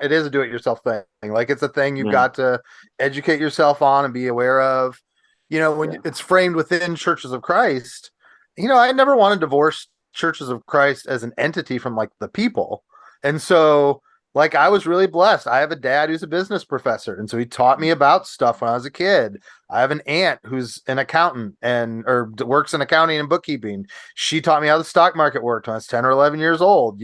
It is a do-it-yourself thing. Like, it's a thing you've got to educate yourself on and be aware of. When it's framed within Churches of Christ, I never want to divorce Churches of Christ as an entity from like the people. And so, like, I was really blessed. I have a dad who's a business professor, and so he taught me about stuff when I was a kid. I have an aunt who's an accountant or works in accounting and bookkeeping. She taught me how the stock market worked when I was 10 or 11 years old.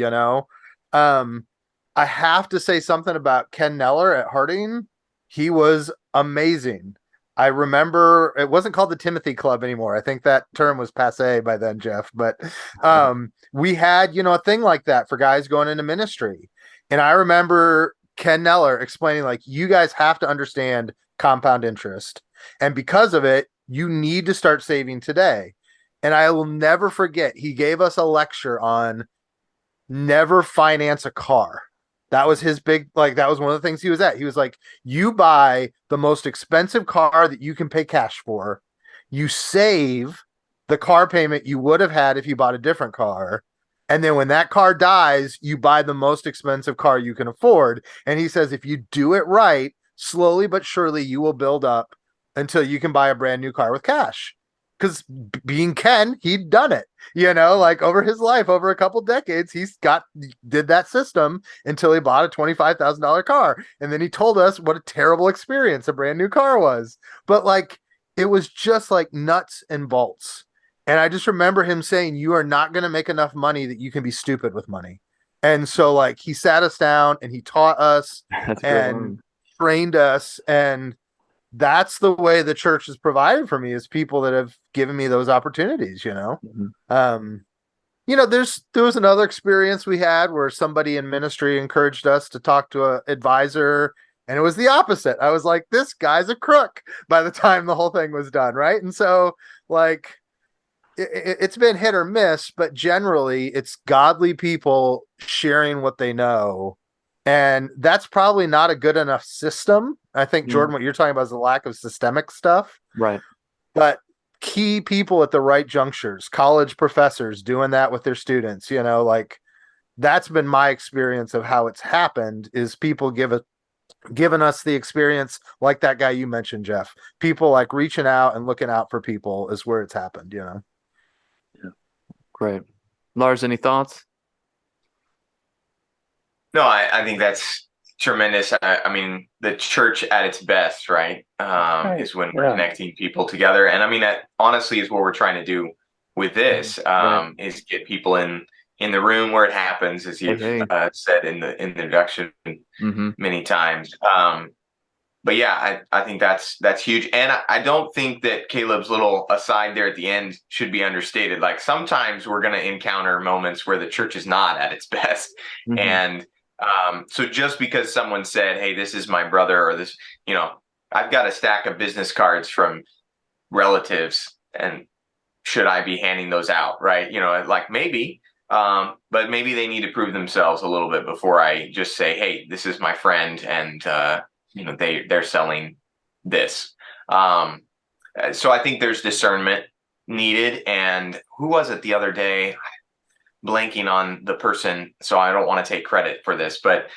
I have to say something about Ken Neller at Harding. He was amazing. I remember it wasn't called the Timothy Club anymore. I think that term was passé by then, Jeff. But we had, a thing like that for guys going into ministry. And I remember Ken Neller explaining, like, you guys have to understand compound interest. And because of it, you need to start saving today. And I will never forget, he gave us a lecture on never finance a car. That was his big, that was one of the things he was at. He was like, you buy the most expensive car that you can pay cash for. You save the car payment you would have had if you bought a different car. And then when that car dies, you buy the most expensive car you can afford. And he says, if you do it right, slowly but surely, you will build up until you can buy a brand new car with cash. Because being Ken, he'd done it, over his life, over a couple decades, did that system until he bought a $25,000 car. And then he told us what a terrible experience a brand new car was. But it was just like nuts and bolts. And I just remember him saying, you are not going to make enough money that you can be stupid with money. And so he sat us down and he taught us and trained us. And that's the way the church has provided for me, is people that have given me those opportunities, there was another experience we had where somebody in ministry encouraged us to talk to an advisor, and it was the opposite. I was like, this guy's a crook by the time the whole thing was done. Right. And so it's been hit or miss, but generally it's godly people sharing what they know. And that's probably not a good enough system. I think, Jordan, what you're talking about is the lack of systemic stuff. Right. But key people at the right junctures, college professors doing that with their students, that's been my experience of how it's happened, is people giving us the experience, like that guy you mentioned, Jeff. People reaching out and looking out for people is where it's happened, Yeah. Great. Lars, any thoughts? No, I think that's tremendous. I mean, the church at its best, right, is when we're connecting people together. And I mean, that honestly is what we're trying to do with this, is get people in the room where it happens, as you've said in the introduction many times. But yeah, I think that's huge. And I don't think that Caleb's little aside there at the end should be understated. Sometimes we're going to encounter moments where the church is not at its best. And so just because someone said, hey, this is my brother, or this, I've got a stack of business cards from relatives, and should I be handing those out? Right. Maybe, But maybe they need to prove themselves a little bit before I just say, hey, this is my friend, and they're selling this. So I think there's discernment needed. And who was it the other day? Blanking on the person, so I don't want to take credit for this, but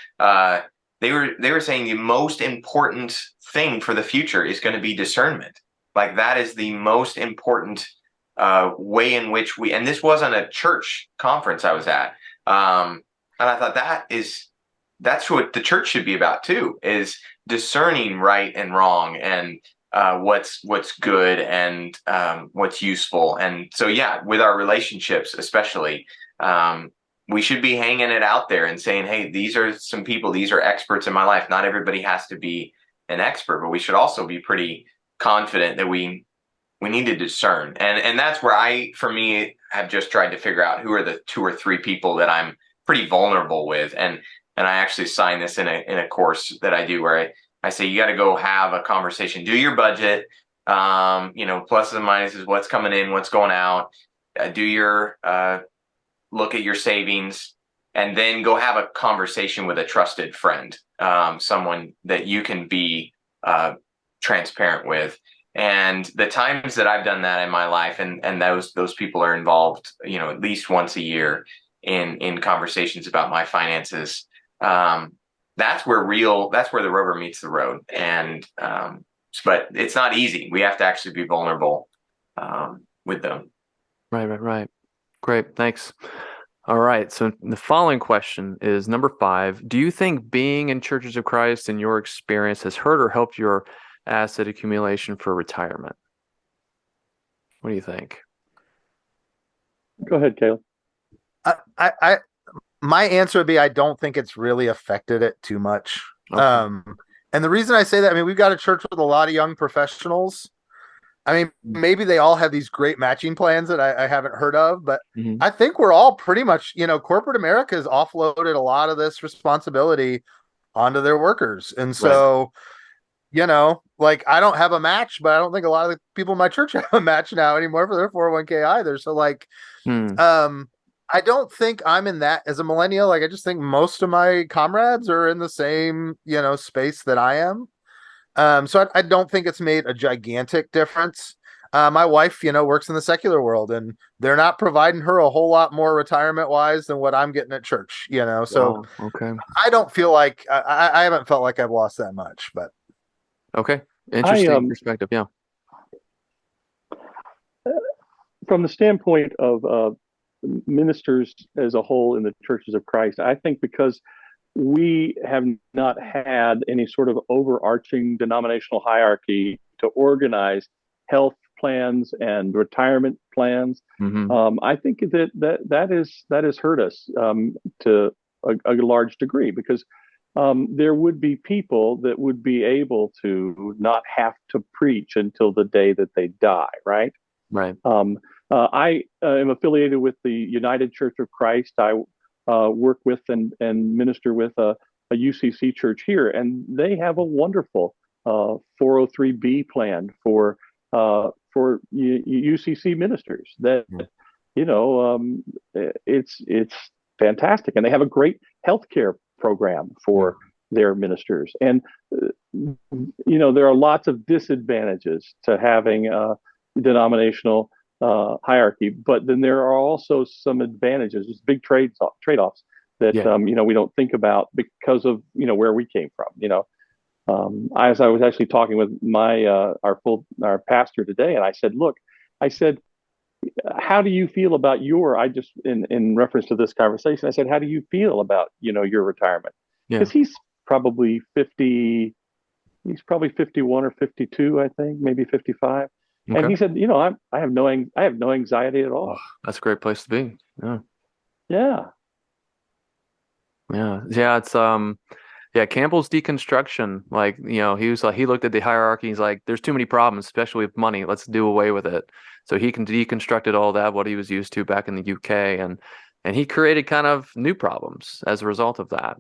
they were saying the most important thing for the future is going to be discernment. Like that is the most important way in which and this wasn't a church conference I was at, and I thought that's what the church should be about too, is discerning right and wrong, and what's good, and what's useful. And so with our relationships especially, we should be hanging it out there and saying, hey, these are some people, these are experts in my life. Not everybody has to be an expert, but we should also be pretty confident that we need to discern. And that's where for me, have just tried to figure out who are the 2 or 3 people that I'm pretty vulnerable with. And I actually sign this in a course that I do, where I say, you got to go have a conversation, do your budget, pluses and minuses, what's coming in, what's going out, do your, look at your savings, and then go have a conversation with a trusted friend, someone that you can be transparent with. And the times that I've done that in my life, and those people are involved, at least once a year in conversations about my finances. That's where the rubber meets the road. And but it's not easy. We have to actually be vulnerable with them. Right. Great. Thanks. All right. So the following question is number 5. Do you think being in Churches of Christ, in your experience, has hurt or helped your asset accumulation for retirement? What do you think? Go ahead, Caleb. My answer would be, I don't think it's really affected it too much. Okay. And the reason I say that, I mean, we've got a church with a lot of young professionals. I mean, maybe they all have these great matching plans that I haven't heard of, but I think we're all pretty much, corporate America has offloaded a lot of this responsibility onto their workers. And so, like, I don't have a match, but I don't think a lot of the people in my church have a match now anymore for their 401k either. So like, I don't think I'm in that as a millennial. Like, I just think most of my comrades are in the same, space that I am. So I don't think it's made a gigantic difference. My wife, works in the secular world, and they're not providing her a whole lot more retirement wise than what I'm getting at church, so okay. I don't feel like I haven't felt like I've lost that much, but okay. Interesting perspective. Yeah. From the standpoint of ministers as a whole in the Churches of Christ, I think because we have not had any sort of overarching denominational hierarchy to organize health plans and retirement plans, I think that has hurt us to a large degree, because there would be people that would be able to not have to preach until the day that they die, right? Right. I am affiliated with the United Church of Christ. I work with and minister with a UCC church here, and they have a wonderful 403B plan for UCC ministers. That it's fantastic, and they have a great healthcare program for their ministers. And there are lots of disadvantages to having a denominational hierarchy, but then there are also some advantages, just big trade-offs that we don't think about because of where we came from. As I was actually talking with our pastor today, and I said, how do you feel about in reference to this conversation, I said, how do you feel about your retirement? Because he's probably 50, he's probably 51 or 52, I think, maybe 55. Okay. And he said, I have no anxiety at all. Oh, that's a great place to be. Yeah. It's Campbell's deconstruction. Like, he looked at the hierarchy. He's like, there's too many problems, especially with money. Let's do away with it. So he deconstructed all that, what he was used to back in the UK, and he created kind of new problems as a result of that.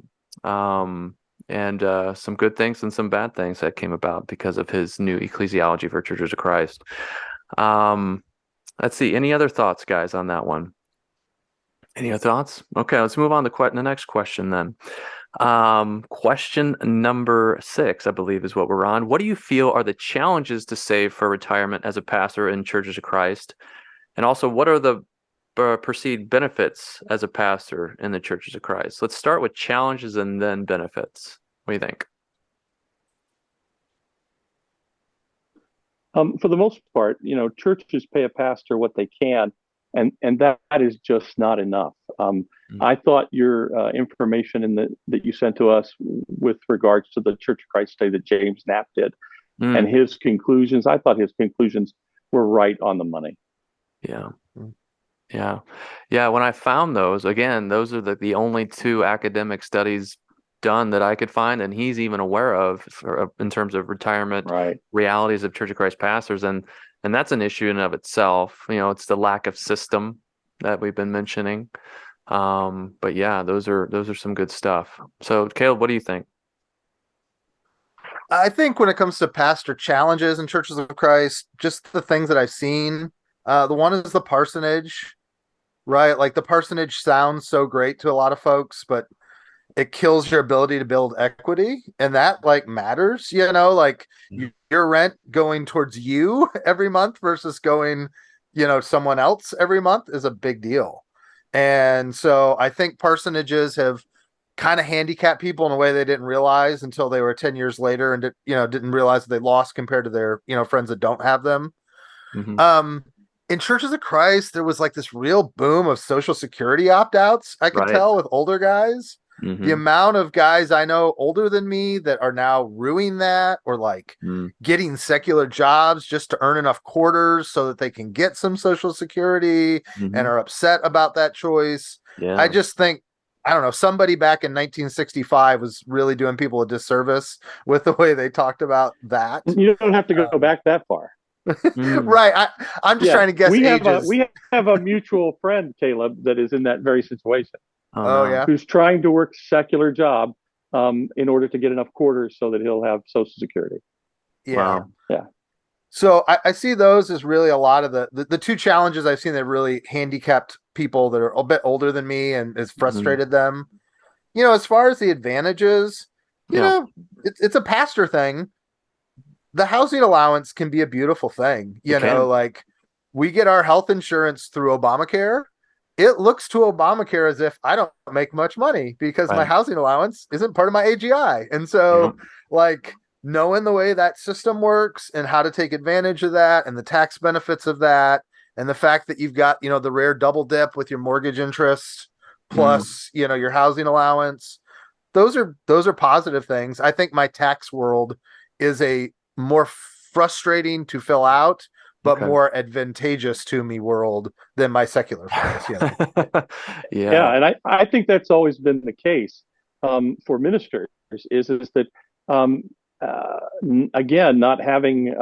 And some good things and some bad things that came about because of his new ecclesiology for Churches of Christ. Let's see. Any other thoughts, guys, on that one? Any other thoughts? Okay, let's move on to the next question then. Question number 6, I believe, is what we're on. What do you feel are the challenges to save for retirement as a pastor in Churches of Christ? And also, what are the perceived benefits as a pastor in the Churches of Christ? Let's start with challenges and then benefits. What do you think? For the most part, churches pay a pastor what they can, and that is just not enough. I thought your information that you sent to us with regards to the Church of Christ study that James Knapp did and his conclusions, I thought his conclusions were right on the money. Yeah. Yeah. When I found those, again, those are the only 2 academic studies done that I could find, and he's even aware of in terms of retirement realities of Church of Christ pastors, and that's an issue in and of itself. It's the lack of system that we've been mentioning. But yeah, those are some good stuff. So Caleb, what do you think? I think when it comes to pastor challenges in Churches of Christ, just the things that I've seen, the one is the parsonage, right? Like the parsonage sounds so great to a lot of folks, but it kills your ability to build equity, and that like matters, like your rent going towards you every month versus going, someone else every month is a big deal. And so I think parsonages have kind of handicapped people in a way they didn't realize until they were 10 years later and didn't realize that they lost compared to their, friends that don't have them. In Churches of Christ, there was like this real boom of Social Security opt-outs. I could tell with older guys. The amount of guys I know older than me that are now ruining that or like getting secular jobs just to earn enough quarters so that they can get some Social Security and are upset about that choice. Yeah. I just think, I don't know, somebody back in 1965 was really doing people a disservice with the way they talked about that. You don't have to go back that far. Right. I'm just trying to guess ages. We have a mutual friend, Caleb, that is in that very situation. Yeah. Who's trying to work a secular job in order to get enough quarters so that he'll have Social Security. Yeah. Wow. Yeah. So I see those as really a lot of the 2 challenges I've seen that really handicapped people that are a bit older than me and has frustrated them. As far as the advantages, it's a pastor thing. The housing allowance can be a beautiful thing. Like we get our health insurance through Obamacare. It looks to Obamacare as if I don't make much money because my housing allowance isn't part of my AGI. And so like knowing the way that system works and how to take advantage of that and the tax benefits of that and the fact that you've got, the rare double dip with your mortgage interest plus, your housing allowance, those are positive things. I think my tax world is a more frustrating to fill out, but more advantageous to me world than my secular friends. Yeah. And I think that's always been the case for ministers is that, again, not having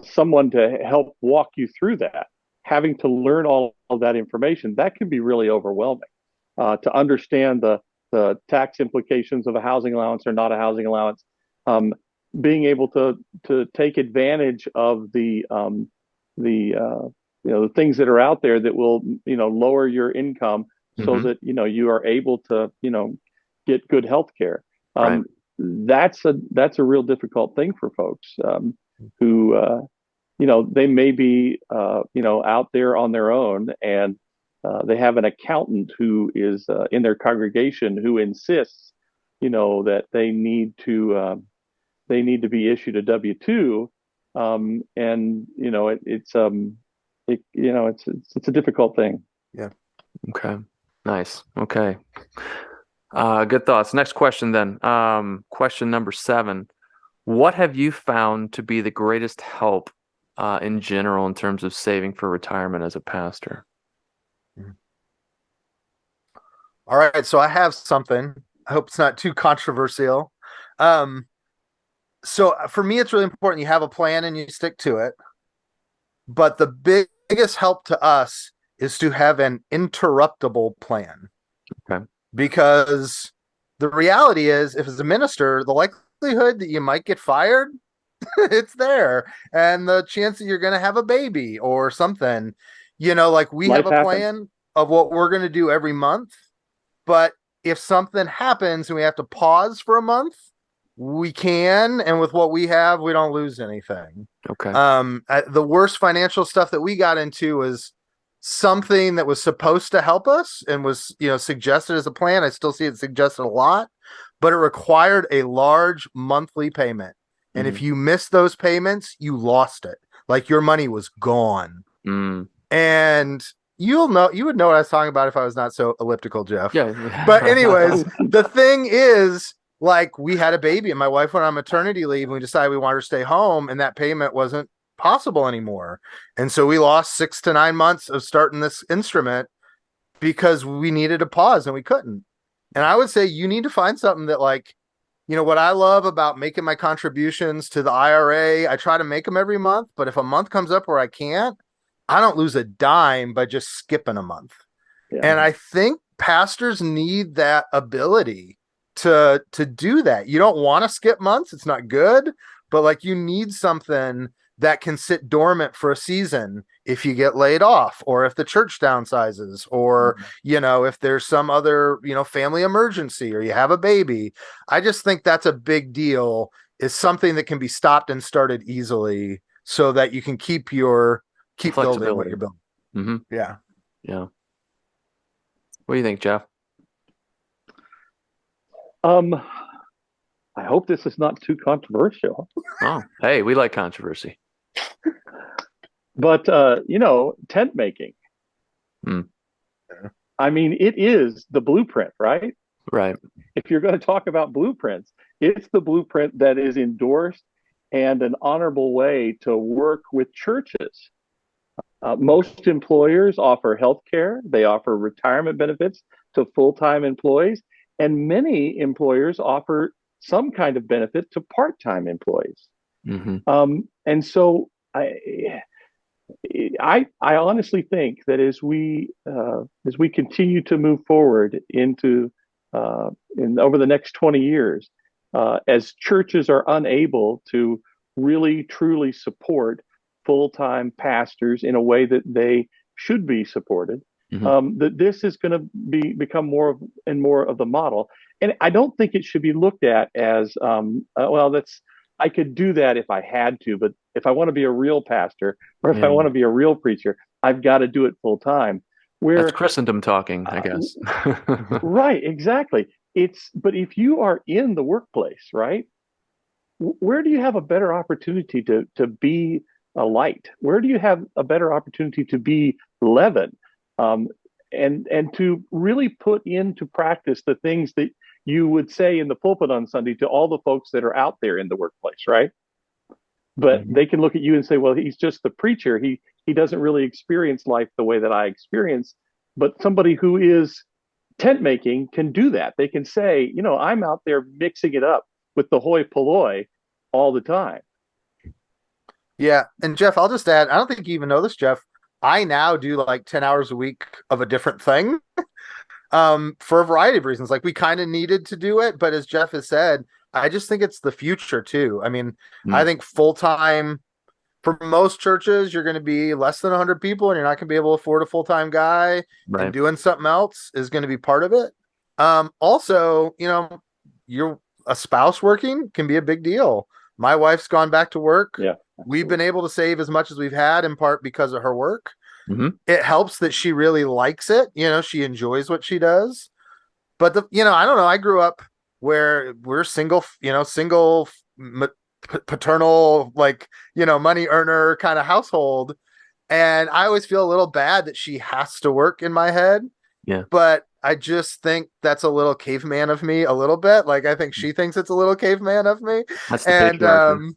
someone to help walk you through that, having to learn all of that information, that can be really overwhelming to understand the tax implications of a housing allowance or not a housing allowance. Being able to take advantage of the things that are out there that will lower your income so that you are able to get good health care. That's a real difficult thing for folks who they may be out there on their own and they have an accountant who is in their congregation who insists that they need to be issued a W-2, and it's a difficult thing. Yeah. Okay. Nice. Okay. Good thoughts. Next question then. Question number 7. What have you found to be the greatest help in general in terms of saving for retirement as a pastor? All right. So I have something. I hope it's not too controversial. So for me, it's really important you have a plan and you stick to it. But the biggest help to us is to have an interruptible plan. Okay. Because the reality is, if as a minister, the likelihood that you might get fired, it's there. And the chance that you're going to have a baby or something, like we Life have a happens. plan. of what we're going to do every month. But if something happens and we have to pause for a month, we can. And with what we have, we don't lose anything. Okay. The worst financial stuff that we got into was something that was supposed to help us and was, suggested as a plan. I still see it suggested a lot, but it required a large monthly payment. And if you missed those payments, you lost it. Like your money was gone. And you would know what I was talking about if I was not so elliptical, Jeff. Yeah. But anyways, the thing is, like, we had a baby and my wife went on maternity leave and we decided we wanted her to stay home, and that payment wasn't possible anymore. And so we lost 6 to 9 months of starting this instrument because we needed a pause and we couldn't. And I would say you need to find something that, like, what I love about making my contributions to the IRA, I try to make them every month, but if a month comes up where I can't, I don't lose a dime by just skipping a month. Yeah. And I think pastors need that ability to do that. You don't want to skip months. It's not good, but like you need something that can sit dormant for a season if you get laid off, or if the church downsizes, or, if there's some other, family emergency, or you have a baby. I just think that's a big deal, is something that can be stopped and started easily so that you can keep building what you're building. Yeah. Yeah. What do you think, Jeff? I hope this is not too controversial. Oh, hey, we like controversy. But, tent making. I mean, it is the blueprint, right? Right. If you're going to talk about blueprints, it's the blueprint that is endorsed and an honorable way to work with churches. Most employers offer health care. They offer retirement benefits to full-time employees. And many employers offer some kind of benefit to part-time employees. And so I honestly think that as we continue to move forward into over the next 20 years, as churches are unable to really truly support full-time pastors in a way that they should be supported, that this is going to become more and more of the model. And I don't think it should be looked at as, I could do that if I had to, but if I want to be a real pastor, or if I want to be a real preacher, I've got to do it full time. That's Christendom talking, I guess. Right, exactly. But if you are in the workplace, right, where do you have a better opportunity to be a light? Where do you have a better opportunity to be leaven, and to really put into practice the things that you would say in the pulpit on Sunday to all the folks that are out there in the workplace, right? But they can look at you and say, well, he's just the preacher. He doesn't really experience life the way that I experience. But somebody who is tent making can do that. They can say, I'm out there mixing it up with the hoi polloi all the time. Yeah. And Jeff, I'll just add, I don't think you even know this, Jeff. I now do like 10 hours a week of a different thing. For a variety of reasons. Like, we kind of needed to do it, but as Jeff has said, I just think it's the future too. I mean, I think full-time for most churches, you're going to be less than 100 people and you're not going to be able to afford a full-time guy, and doing something else is going to be part of it. Also, you're a spouse working can be a big deal. My wife's gone back to work. Yeah. We've been able to save as much as we've had, in part because of her work. It helps that she really likes it. She enjoys what she does. But I don't know. I grew up where we're single paternal, money earner kind of household. And I always feel a little bad that she has to work in my head. Yeah. But I just think that's a little caveman of me a little bit. Like, I think she thinks it's a little caveman of me. That's the patriarchy.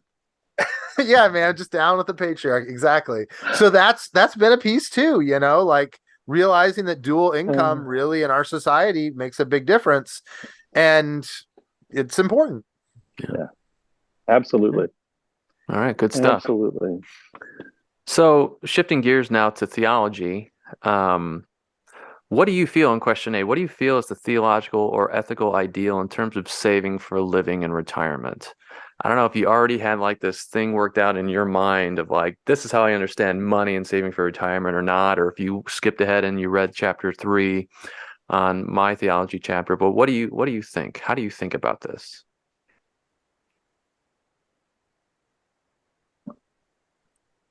Yeah, man, just down with the patriarchy. Exactly. So that's been a piece too, like realizing that dual income really in our society makes a big difference, and it's important. Yeah, absolutely. All right, good stuff. Absolutely. So shifting gears now to theology, what do you feel, in question A, what do you feel is the theological or ethical ideal in terms of saving for a living and retirement? I don't know if you already had like this thing worked out in your mind of like, this is how I understand money and saving for retirement or not, or if you skipped ahead and you read chapter 3 on my theology chapter. But what do you think? How do you think about this?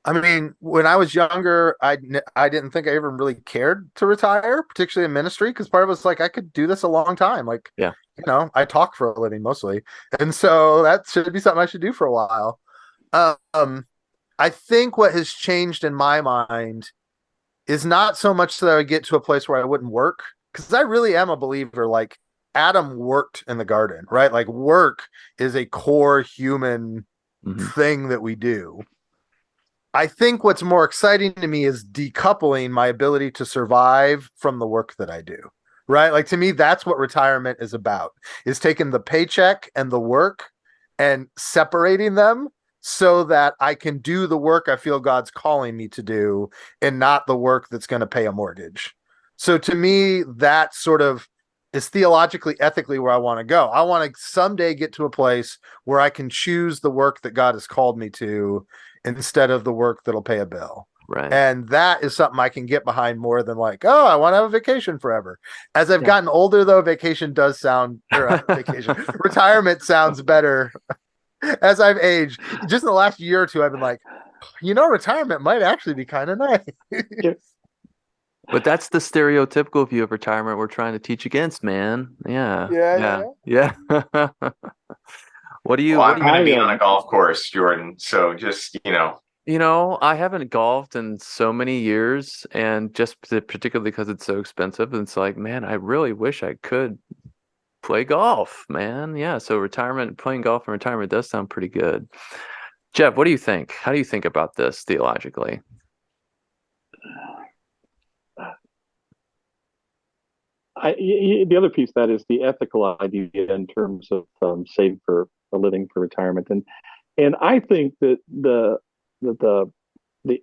I mean, when I was younger, I didn't think I even really cared to retire, particularly in ministry, because part of it was like I could do this a long time. Like, Yeah. I talk for a living mostly, and so that should be something I should do for a while. Um, I think what has changed in my mind is not so much that I would get to a place where I wouldn't work, because I really am a believer. Like Adam worked in the garden, right? Like work is a core human thing that we do. I think what's more exciting to me is decoupling my ability to survive from the work that I do. Right? Like to me, that's what retirement is about, is taking the paycheck and the work and separating them so that I can do the work I feel God's calling me to do and not the work that's going to pay a mortgage. So to me, that sort of is theologically, ethically where I want to go. I want to someday get to a place where I can choose the work that God has called me to instead of the work that'll pay a bill. Right. And that is something I can get behind more than like, oh, I want to have a vacation forever. As I've gotten older, though, retirement sounds better. As I've aged, just in the last year or two, I've been like, retirement might actually be kind of nice. But that's the stereotypical view of retirement we're trying to teach against, man. Yeah. What do you? Well, I'm going to be on a golf course, Jordan. So just, I haven't golfed in so many years, and just particularly because it's so expensive. And it's like, man, I really wish I could play golf, man. Yeah. So playing golf in retirement does sound pretty good. Jeff, what do you think? How do you think about this theologically? The other piece of that is the ethical idea in terms of saving for a living for retirement, and I think that the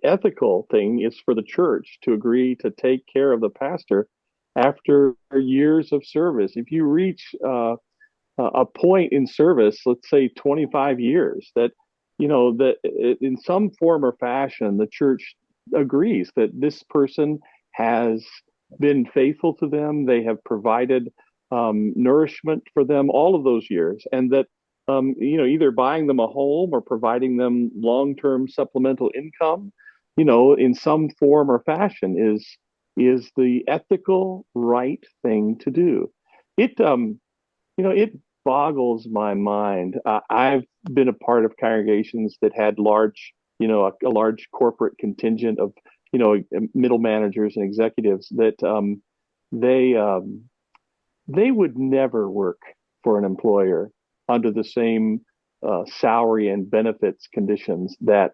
ethical thing is for the church to agree to take care of the pastor after years of service. If you reach a point in service, let's say 25 years, that that in some form or fashion the church agrees that this person has been faithful to them, they have provided nourishment for them all of those years, and that either buying them a home or providing them long-term supplemental income, in some form or fashion is the ethical right thing to do. It boggles my mind. I've been a part of congregations that had a large corporate contingent of middle managers and executives that they would never work for an employer under the same salary and benefits conditions that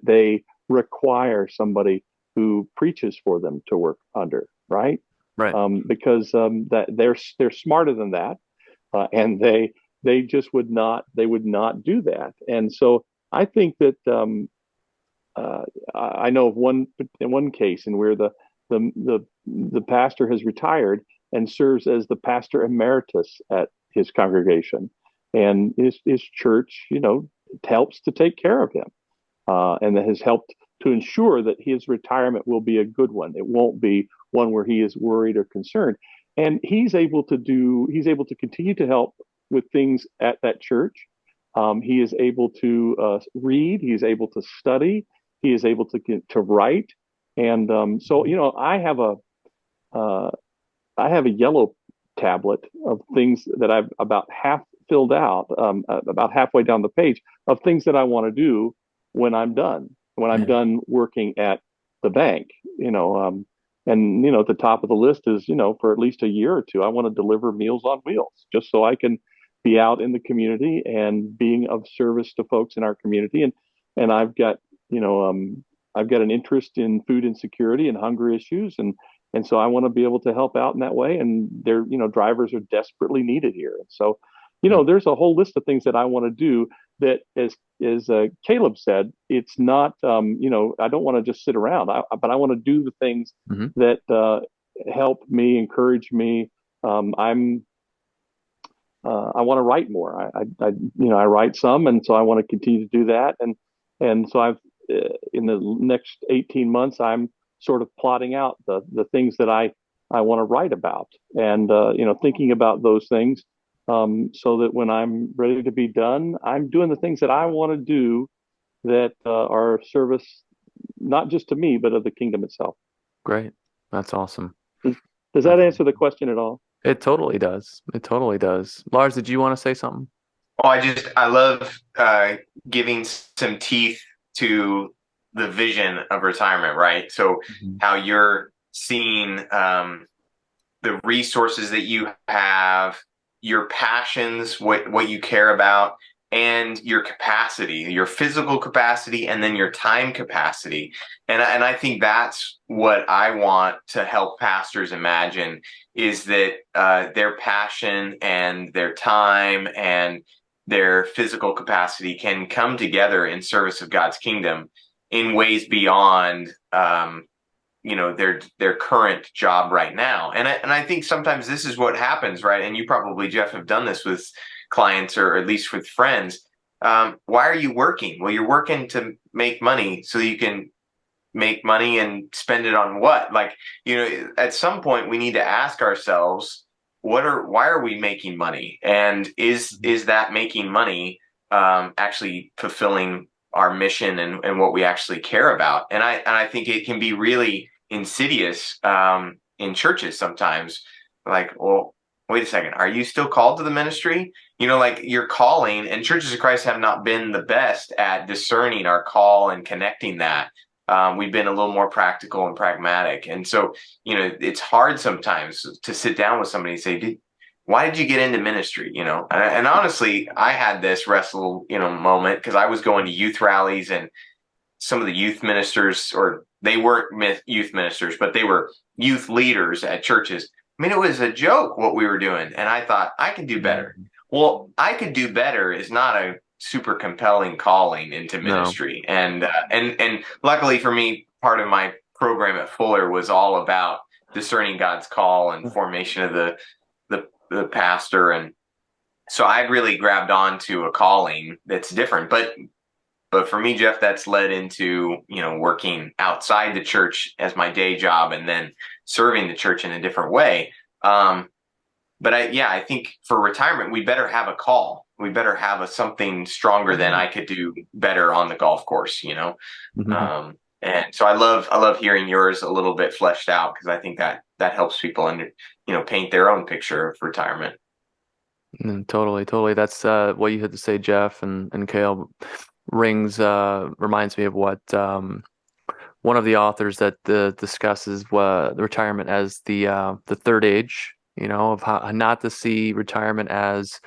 they require somebody who preaches for them to work under, right? Right. Because that they're smarter than that, and they just would not do that. And so I think that I know of one case in where the pastor has retired and serves as the pastor emeritus at his congregation, and his church, helps to take care of him, and that has helped to ensure that his retirement will be a good one. It won't be one where he is worried or concerned. And he's able to continue to help with things at that church. He is able to read. He is able to study. He is able to write. And so, I have a yellow tablet of things that I've about half filled out, about halfway down the page, of things that I want to do when I'm done. When I'm done working at the bank, and at the top of the list is, for at least a year or two, I want to deliver Meals on Wheels, just so I can be out in the community and being of service to folks in our community. And I've got an interest in food insecurity and hunger issues, and so I want to be able to help out in that way. And drivers are desperately needed here. And so, there's a whole list of things that I want to do that, as Caleb said, it's not, I don't want to just sit around, but I want to do the things that help me, encourage me. I want to write more. I write some, and so I want to continue to do that. And so I've in the next 18 months, I'm sort of plotting out the things that I want to write about, and thinking about those things, so that when I'm ready to be done, I'm doing the things that I want to do that are service not just to me, but of the kingdom itself. Great. That's awesome. Does that answer the question at all? It totally does. It totally does. Lars, did you want to say something? Oh, I love giving some teeth to the vision of retirement, right? So how you're seeing the resources that you have, your passions, what you care about, and your capacity, your physical capacity, and then your time capacity. And I think that's what I want to help pastors imagine, is that their passion and their time and their physical capacity can come together in service of God's kingdom in ways beyond their current job right now. And I think sometimes this is what happens, right? And you probably, Jeff, have done this with clients, or at least with friends. Why are you working? Well, you're working to make money so you can make money and spend it on what? Like, at some point we need to ask ourselves, why are we making money? And is that making money actually fulfilling our mission and what we actually care about? And I think it can be really insidious in churches sometimes. Like, well, wait a second, are you still called to the ministry? Like, your calling, and Churches of Christ have not been the best at discerning our call and connecting that. We've been a little more practical and pragmatic. And so, it's hard sometimes to sit down with somebody and say, why did you get into ministry? And honestly, I had this wrestle, moment, because I was going to youth rallies, and some of the youth ministers, or they weren't youth ministers, but they were youth leaders at churches. I mean, it was a joke what we were doing. And I thought, I could do better. Well, I could do better is not a super compelling calling into ministry. No. And luckily for me, part of my program at Fuller was all about discerning God's call and formation of the pastor. And so I really grabbed onto a calling that's different. But for me, Jeff, that's led into, working outside the church as my day job, and then serving the church in a different way. But I think for retirement, we better have a call. We better have something stronger than I could do better on the golf course, And so I love hearing yours a little bit fleshed out, because I think that helps people paint their own picture of retirement. Totally. That's what you had to say, Jeff, and Cale reminds me of what one of the authors that discusses the retirement as the third age, of how not to see retirement as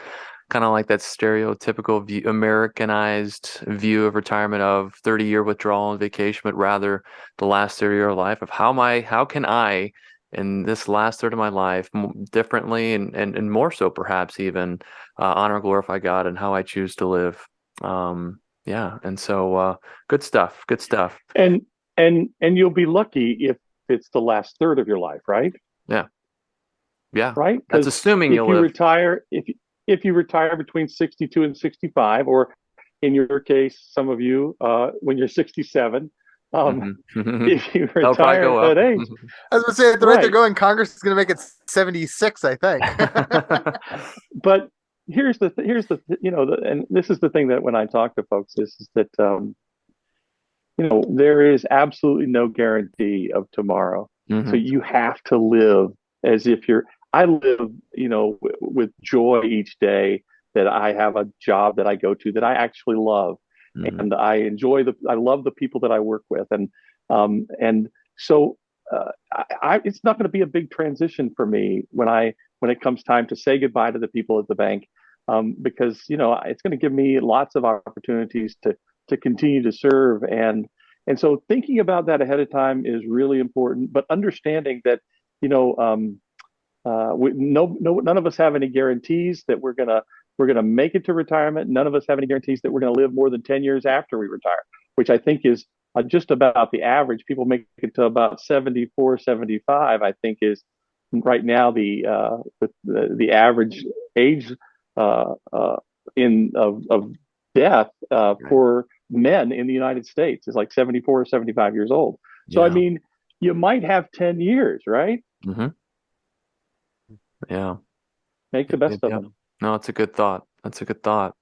kind of like that stereotypical Americanized view of retirement of 30-year withdrawal and vacation, but rather the last 30 year of life of how can I in this last third of my life differently and more so perhaps even honor and glorify God and how I choose to live. And so good stuff. And you'll be lucky if it's the last third of your life, right? Yeah. Right? That's assuming you'll live. Retire, if you retire between 62 and 65, or in your case, some of you, when you're 67, if you retire at that age. I was going to say, at the rate they're going, Congress is going to make it 76, I think. But here's the and this is the thing that when I talk to folks is that there is absolutely no guarantee of tomorrow. So you have to live as if I live with joy each day that I have a job that I go to that I actually love, and I love the people that I work with, and so it's not going to be a big transition for me when it comes time to say goodbye to the people at the bank, because it's going to give me lots of opportunities to continue to serve, and so thinking about that ahead of time is really important. But understanding that none of us have any guarantees that we're gonna make it to retirement. None of us have any guarantees that we're going to live more than 10 years after we retire, which I think is just about the average. People make it to about 74, 75, I think is right now the average age of death for men in the United States. It's like 74 or 75 years old. So Yeah. I mean, you might have 10 years, right? Mm-hmm. Yeah. Make the best of them. No, it's a good thought. That's a good thought.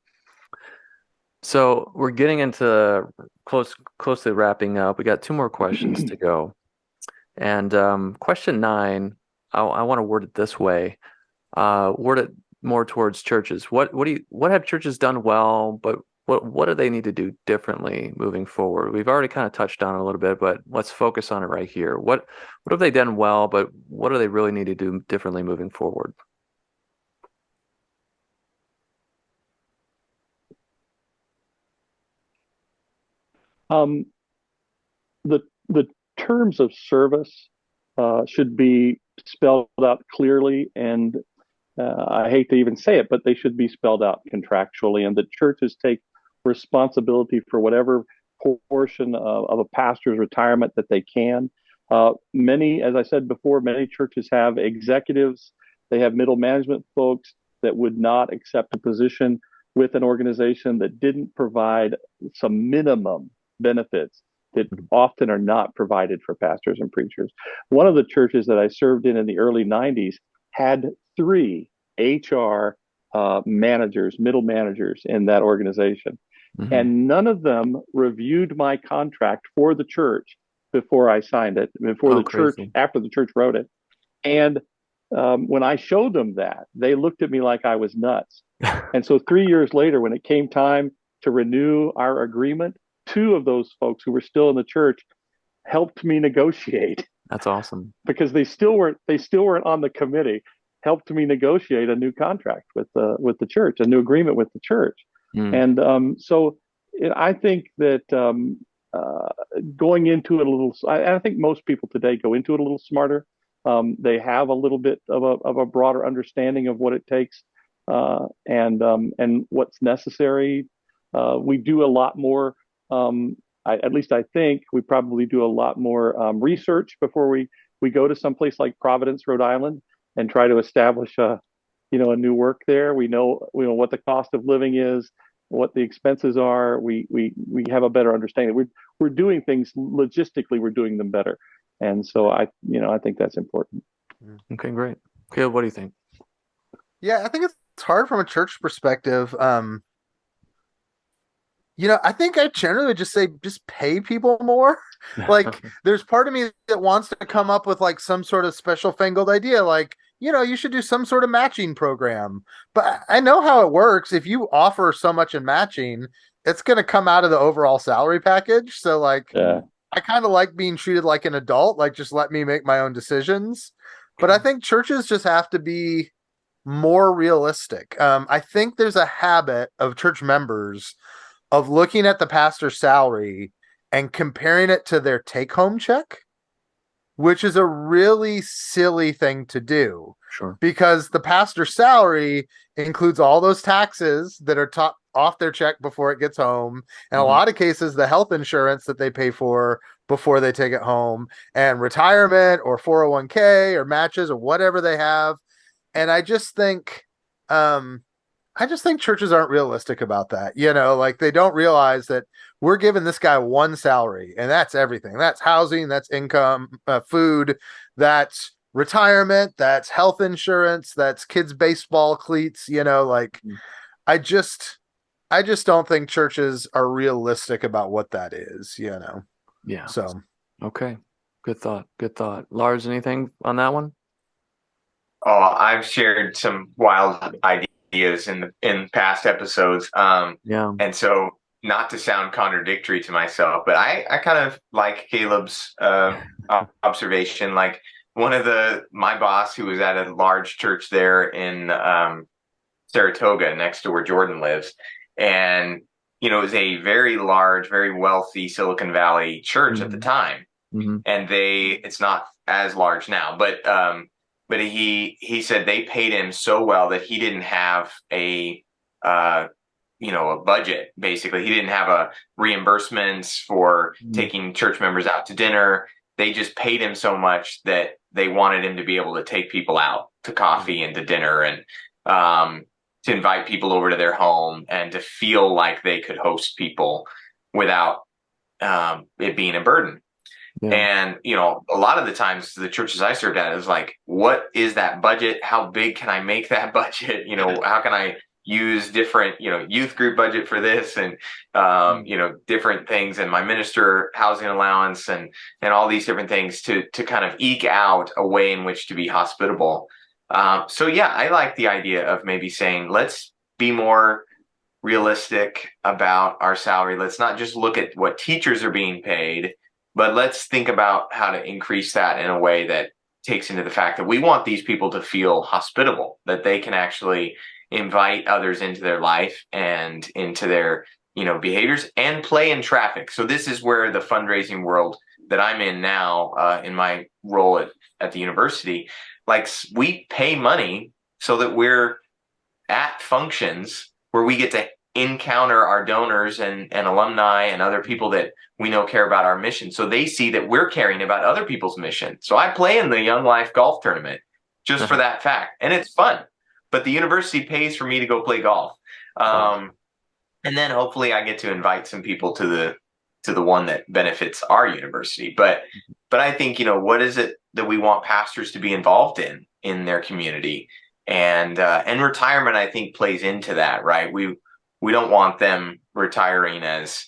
So we're getting into closely wrapping up. We got two more questions to go. And question 9, I want to word it this way. Word it more towards churches. What have churches done well, but what do they need to do differently moving forward? We've already kind of touched on it a little bit, but let's focus on it right here. What have they done well, but what do they really need to do differently moving forward? The terms of service should be spelled out clearly, and I hate to even say it, but they should be spelled out contractually, and the churches take responsibility for whatever portion of a pastor's retirement that they can. Many, as I said before, many churches have executives, they have middle management folks that would not accept a position with an organization that didn't provide some minimum benefits that often are not provided for pastors and preachers. One of the churches that I served in the early 90s had 3 HR managers, middle managers in that organization. Mm-hmm. And none of them reviewed my contract for the church before I signed it, before the church, after the church wrote it. And when I showed them that, they looked at me like I was nuts. And so 3 years later, when it came time to renew our agreement, 2 of those folks who were still in the church helped me negotiate. That's awesome. Because they still weren't on the committee, helped me negotiate a new contract with the church, a new agreement with the church. And so I think that going into it a little, I think most people today go into it a little smarter. They have a little bit of a broader understanding of what it takes and what's necessary. We do a lot more. At least I think we probably do a lot more research before we go to someplace like Providence, Rhode Island, and try to establish a new work there. We know what the cost of living is, what the expenses are. We have a better understanding. We're doing things logistically. We're doing them better, and so I think that's important. Okay, great. Caleb, what do you think? Yeah, I think it's hard from a church perspective. I think I generally just say just pay people more. Like, there's part of me that wants to come up with like some sort of special fangled idea, like, you should do some sort of matching program. But I know how it works. If you offer so much in matching, it's going to come out of the overall salary package. So, like, yeah. I kind of like being treated like an adult, like, just let me make my own decisions. But I think churches just have to be more realistic. I think there's a habit of church members of looking at the pastor's salary and comparing it to their take-home check, which is a really silly thing to do. Sure. Because the pastor's salary includes all those taxes that are off their check before it gets home. And a lot of cases, the health insurance that they pay for before they take it home, and retirement or 401k or matches or whatever they have. And I just think churches aren't realistic about that. Like, they don't realize that we're giving this guy one salary, and that's everything. That's housing, that's income, food, that's retirement, that's health insurance, that's kids' baseball cleats. I just don't think churches are realistic about what that is. Yeah. So, okay, good thought. Lars, anything on that one? Oh, I've shared some wild ideas in past episodes. Yeah. And so, not to sound contradictory to myself, but I kind of like Caleb's observation. Like, my boss, who was at a large church there in Saratoga, next to where Jordan lives, and it was a very large, very wealthy Silicon Valley church at the time, and it's not as large now, but he said they paid him so well that he didn't have a budget. Basically, he didn't have a reimbursements for taking church members out to dinner. They just paid him so much that they wanted him to be able to take people out to coffee and to dinner. And to invite people over to their home and to feel like they could host people without it being a burden. Yeah. And, a lot of the times the churches I served at is like, what is that budget? How big can I make that budget? How can I use different, youth group budget for this and, different things, and my minister housing allowance and all these different things to kind of eke out a way in which to be hospitable. So yeah, I like the idea of maybe saying, let's be more realistic about our salary. Let's not just look at what teachers are being paid, but let's think about how to increase that in a way that takes into the fact that we want these people to feel hospitable, that they can actually invite others into their life and into their, behaviors, and play in traffic. So this is where the fundraising world that I'm in now, in my role at the university, like, we pay money so that we're at functions where we get to encounter our donors and alumni and other people that we know care about our mission. So they see that we're caring about other people's mission. So I play in the Young Life golf tournament just for that fact. And it's fun, but the university pays for me to go play golf. And then hopefully I get to invite some people to the one that benefits our university. But I think, what is it that we want pastors to be involved in their community? And retirement, I think, plays into that, right? We don't want them retiring as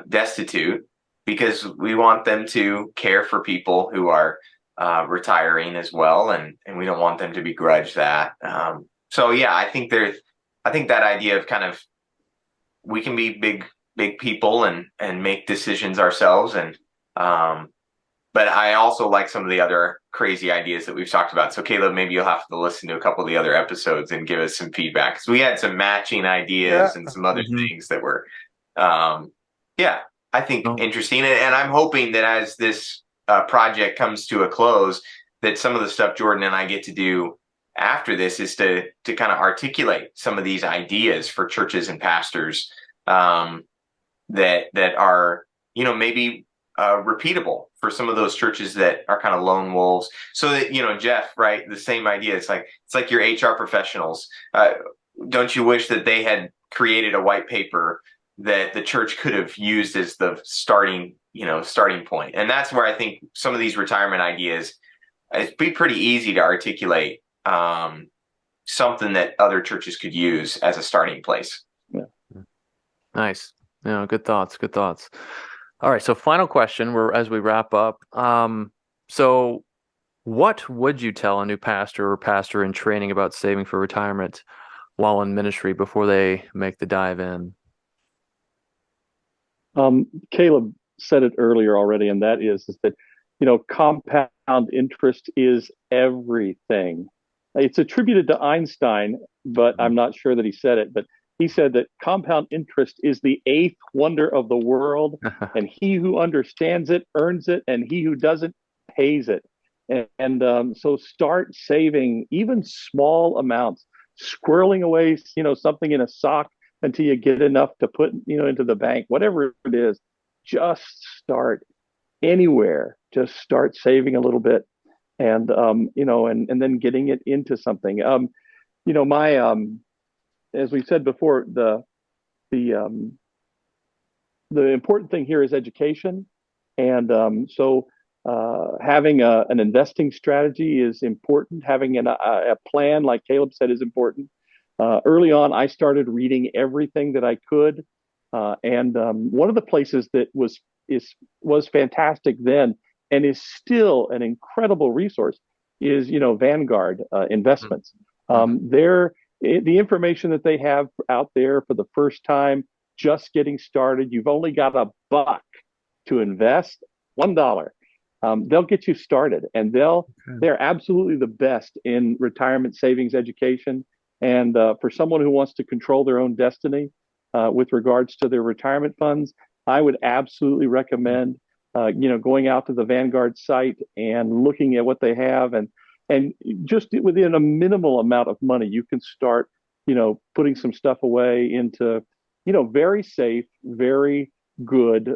destitute, because we want them to care for people who are retiring as well, and we don't want them to begrudge that. So yeah, I think that idea of kind of, we can be big people and make decisions ourselves, and but I also like some of the other crazy ideas that we've talked about. So Caleb, maybe you'll have to listen to a couple of the other episodes and give us some feedback, because we had some matching ideas and some other things that were, I think interesting. And I'm hoping that as this project comes to a close, that some of the stuff Jordan and I get to do after this is to kind of articulate some of these ideas for churches and pastors that are, maybe repeatable for some of those churches that are kind of lone wolves. So that, Jeff, right, the same idea. It's like your HR professionals. Don't you wish that they had created a white paper that the church could have used as the starting point? And that's where I think some of these retirement ideas, it'd be pretty easy to articulate something that other churches could use as a starting place. Yeah. Nice. Good thoughts. All right. So final question, as we wrap up. So what would you tell a new pastor or pastor in training about saving for retirement while in ministry before they make the dive in? Caleb said it earlier already, and that is that, compound interest is everything. It's attributed to Einstein, but I'm not sure that he said it, but he said that compound interest is the eighth wonder of the world, and he who understands it earns it, and he who doesn't pays it. So start saving even small amounts, squirreling away, something in a sock until you get enough to put, into the bank, whatever it is. Just start anywhere. Just start saving a little bit, and and then getting it into something. As we said before, the important thing here is education, and so having an investing strategy is important. Having a plan, like Caleb said, is important. Early on, I started reading everything that I could, and one of the places that was fantastic then and is still an incredible resource is Vanguard Investments. The information that they have out there for the first time, just getting started. You've only got $1 to invest, $1. They'll get you started, and they're absolutely the best in retirement savings education. And for someone who wants to control their own destiny with regards to their retirement funds, I would absolutely recommend going out to the Vanguard site and looking at what they have, and just within a minimal amount of money, you can start, putting some stuff away into, very safe, very good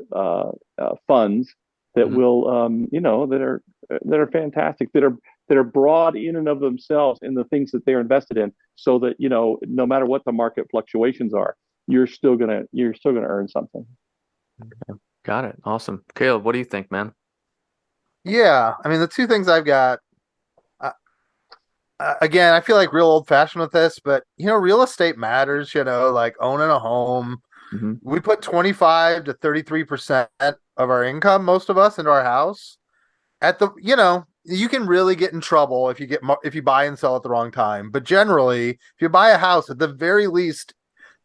funds that will, that are fantastic, that are that are broad in and of themselves in the things that they're invested in, so that, no matter what the market fluctuations are, you're still gonna earn something. Okay. Got it. Awesome. Caleb, what do you think, man? Yeah, I mean, the two things I've got, uh, again, I feel like real old fashioned with this, but real estate matters, like owning a home. Mm-hmm. We put 25 to 33% of our income, most of us, into our house. You can really get in trouble if you buy and sell at the wrong time. But generally, if you buy a house, at the very least,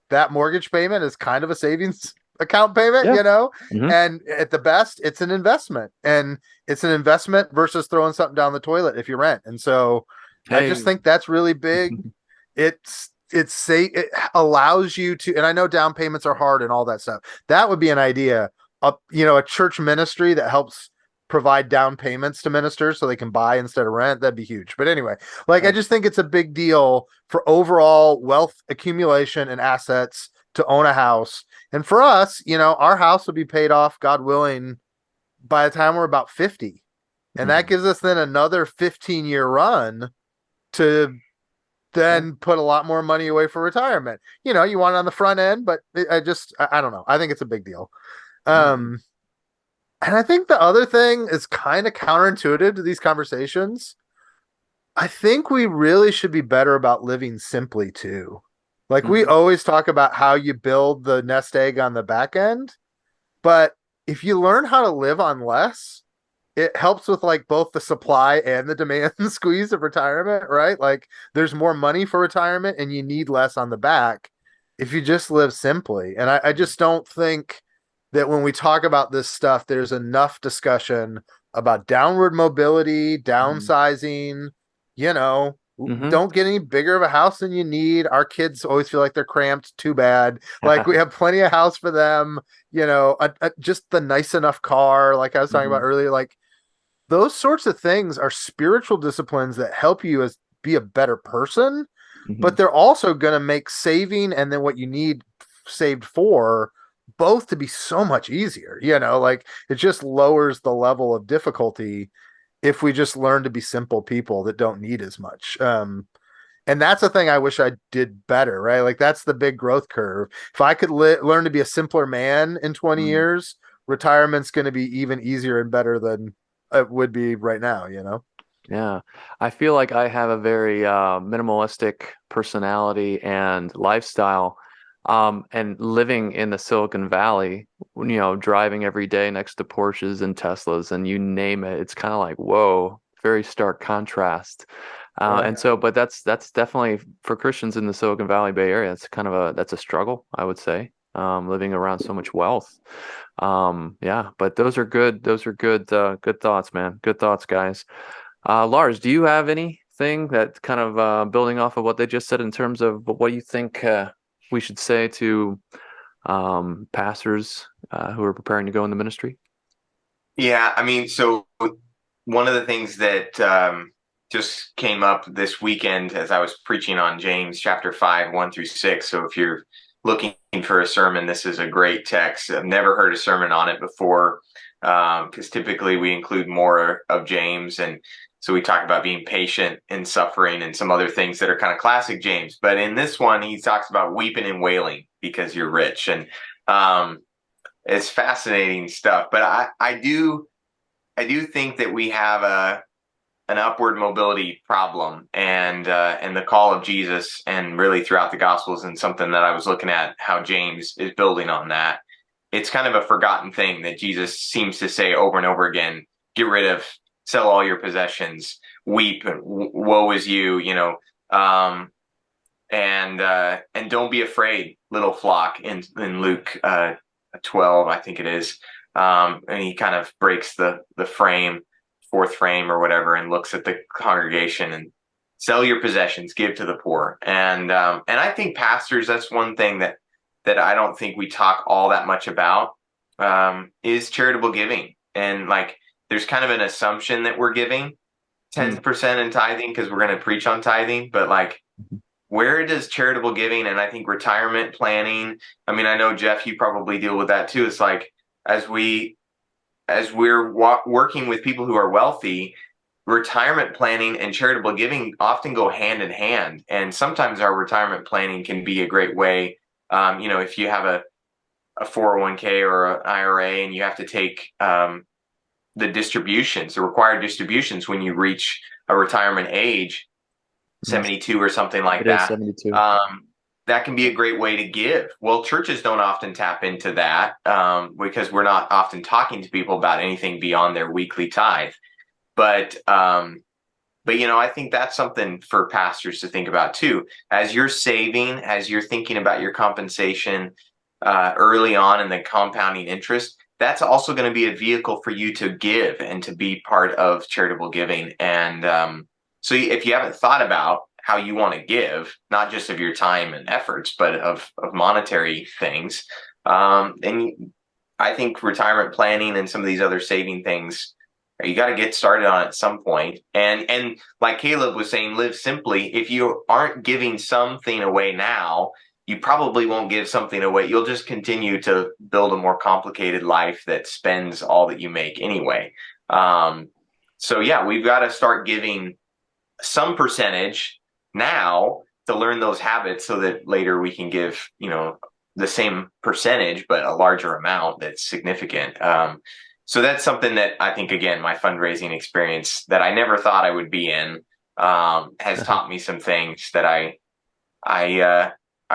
that mortgage payment is kind of a savings account payment, Yeah. Mm-hmm. and at the best, it's an investment, and it's an investment versus throwing something down the toilet if you rent. And so I just think that's really big. It allows you to, and I know down payments are hard and all that stuff. That would be an idea. A church ministry that helps provide down payments to ministers so they can buy instead of rent. That'd be huge. But anyway, I just think it's a big deal for overall wealth accumulation and assets to own a house. And for us, our house will be paid off, God willing, by the time we're about 50. And that gives us then another 15-year run to then put a lot more money away for retirement. You want it on the front end, but I don't know. I think it's a big deal. And I think the other thing is kind of counterintuitive to these conversations. I think we really should be better about living simply too. Like we always talk about how you build the nest egg on the back end, but if you learn how to live on less, it helps with like both the supply and the demand squeeze of retirement, right? Like there's more money for retirement and you need less on the back if you just live simply. And I just don't think that when we talk about this stuff, there's enough discussion about downward mobility, downsizing, don't get any bigger of a house than you need. Our kids always feel like they're cramped. Too bad. Like we have plenty of house for them, just the nice enough car. Like I was talking about earlier, like those sorts of things are spiritual disciplines that help you be a better person, but they're also going to make saving and then what you need saved for both to be so much easier. Like it just lowers the level of difficulty if we just learn to be simple people that don't need as much. And that's the thing I wish I did better, right? Like that's the big growth curve. If I could learn to be a simpler man in 20 years, retirement's going to be even easier and better than it would be right now, Yeah. I feel like I have a very minimalistic personality and lifestyle. And living in the Silicon Valley, driving every day next to Porsches and Teslas and you name it, it's kind of like, whoa, very stark contrast. And so, but that's definitely for Christians in the Silicon Valley Bay Area, it's kind of that's a struggle, I would say, living around so much wealth. Yeah, but those are good thoughts, man. Good thoughts, guys. Lars, do you have anything that kind of building off of what they just said in terms of what you think we should say to pastors who are preparing to go in the ministry? Yeah, I mean, so one of the things that just came up this weekend as I was preaching on James chapter 5, 1-6. So if you're looking for a sermon, this is a great text. I've never heard a sermon on it before because typically we include more of James. And so we talk about being patient and suffering and some other things that are kind of classic James. But in this one, he talks about weeping and wailing because you're rich. And it's fascinating stuff. But I do think that we have an upward mobility problem, and the call of Jesus, and really throughout the Gospels, and something that I was looking at how James is building on that. It's kind of a forgotten thing that Jesus seems to say over and over again: get rid of, sell all your possessions, weep, woe is you, and don't be afraid, little flock, in Luke 12, I think it is. And he kind of breaks the frame, fourth frame or whatever, and looks at the congregation and sell your possessions, give to the poor. And I think pastors, that's one thing that I don't think we talk all that much about, is charitable giving. And like, there's kind of an assumption that we're giving 10% in tithing because we're going to preach on tithing, but like, where does charitable giving, and I think retirement planning, I mean, I know, Jeff, you probably deal with that too. It's like, as we're working with people who are wealthy, retirement planning and charitable giving often go hand in hand. And sometimes our retirement planning can be a great way. If you have a 401k or an IRA and you have to take the distributions, the required distributions when you reach a retirement age, 72 or something like that. 72. That can be a great way to give. Well, churches don't often tap into that because we're not often talking to people about anything beyond their weekly tithe. But I think that's something for pastors to think about too. As you're saving, as you're thinking about your compensation early on in the compounding interest, that's also going to be a vehicle for you to give and to be part of charitable giving. And so if you haven't thought about how you want to give, not just of your time and efforts, but of monetary things, and I think retirement planning and some of these other saving things, you got to get started on at some point. And like Caleb was saying, live simply. If you aren't giving something away now, you probably won't give something away. You'll just continue to build a more complicated life that spends all that you make anyway. So yeah, we've got to start giving some percentage now to learn those habits so that later we can give, the same percentage, but a larger amount that's significant. So that's something that I think, again, my fundraising experience that I never thought I would be in has taught me some things that I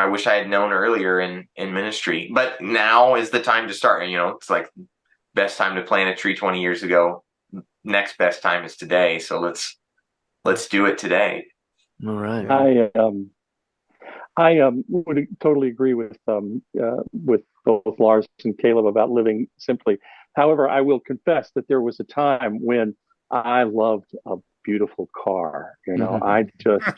wish I had known earlier in ministry. But now is the time to start. It's like best time to plant a tree 20 years ago. Next best time is today. So let's do it today. All right. I would totally agree with both Lars and Caleb about living simply. However, I will confess that there was a time when I loved a beautiful car. I just,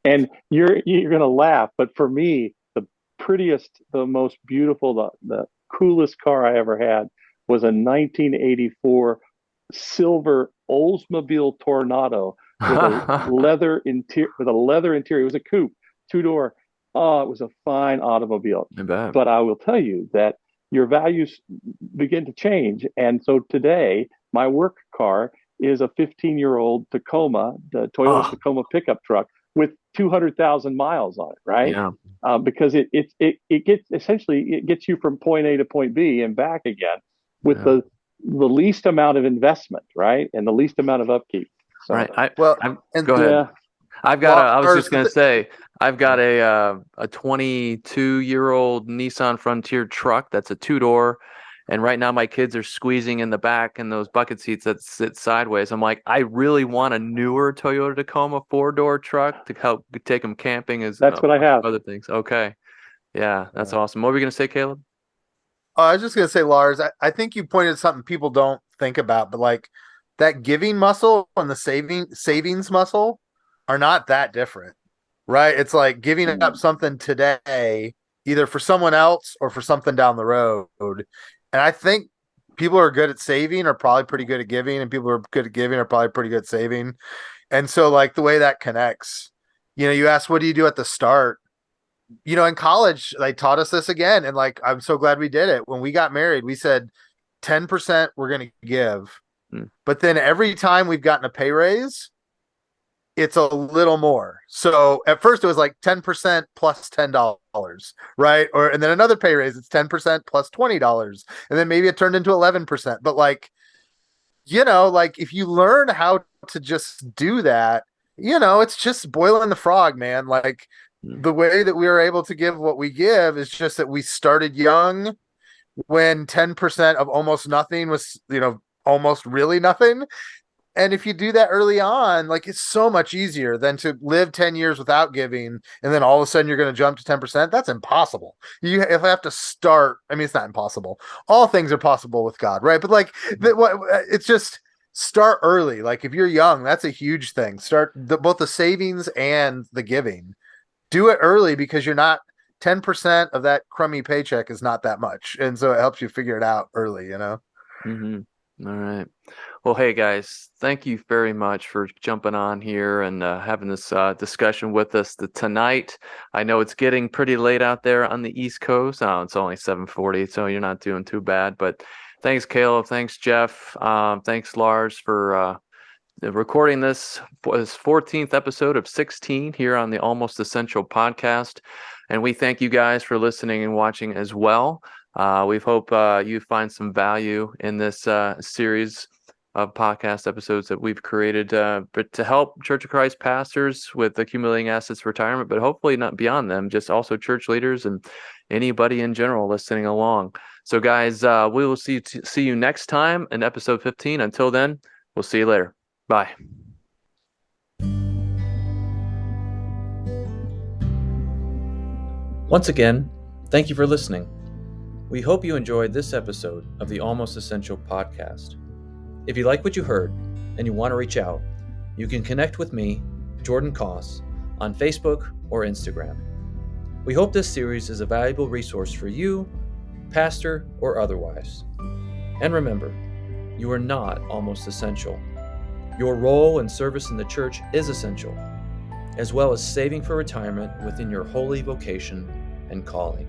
and you're going to laugh, but for me, the prettiest, the most beautiful, the coolest car I ever had was a 1984 silver Oldsmobile Tornado with a leather interior. It was a coupe, 2-door. Oh, it was a fine automobile. But I will tell you that your values begin to change. And so today, my work car is a 15-year-old Tacoma, the Toyota Tacoma pickup truck with 200,000 miles on it, right? Yeah. Because it gets you from point A to point B and back again with the least amount of investment, right? And the least amount of upkeep. So, right. Go ahead. Yeah. I was just going to say, I've got a 22-year-old Nissan Frontier truck that's a 2-door. And right now my kids are squeezing in the back in those bucket seats that sit sideways. I'm like, I really want a newer Toyota Tacoma 4-door truck to help take them camping. That's what I have. Other things. Okay. Yeah, that's awesome. What were you going to say, Caleb? I was just going to say, Lars, I think you pointed something people don't think about, but like that giving muscle and the savings muscle are not that different, right? It's like giving up something today, either for someone else or for something down the road. And I think people who are good at saving are probably pretty good at giving, and people who are good at giving are probably pretty good at saving. And so like the way that connects, you ask, what do you do at the start? In college, they taught us this again. And like, I'm so glad we did it. When we got married, we said 10% we're going to give. But then every time we've gotten a pay raise, it's a little more. So at first it was like 10% plus $10, right? And then another pay raise, it's 10% plus $20. And then maybe it turned into 11%. But like, like if you learn how to just do that, it's just boiling the frog, man. Like the way that we were able to give what we give is just that we started young when 10% of almost nothing was, almost really nothing. And if you do that early on, like it's so much easier than to live 10 years without giving. And then all of a sudden you're going to jump to 10%. That's impossible. You have to start. I mean, it's not impossible. All things are possible with God, right? But like it's just start early. Like if you're young, that's a huge thing. Start both the savings and the giving. Do it early because you're not 10% of that crummy paycheck is not that much. And so it helps you figure it out early, Mm-hmm. All right. Well, hey guys, thank you very much for jumping on here and having this discussion with us tonight. I know it's getting pretty late out there on the East Coast. Oh, it's only 7:40, so you're not doing too bad. But thanks, Caleb. Thanks, Jeff. Thanks, Lars, for recording this was 14th episode of 16 here on the Almost Essential podcast. And we thank you guys for listening and watching as well. We hope you find some value in this series of podcast episodes that we've created but to help Church of Christ pastors with accumulating assets retirement, but hopefully not beyond them, just also church leaders and anybody in general listening along. So guys, we will see you next time in episode 15. Until then, we'll see you later. Bye. Once again, thank you for listening. We hope you enjoyed this episode of the Almost Essential podcast. If you like what you heard and you want to reach out, you can connect with me, Jordan Koss, on Facebook or Instagram. We hope this series is a valuable resource for you, pastor or otherwise. And remember, you are not almost essential. Your role and service in the church is essential, as well as saving for retirement within your holy vocation and calling.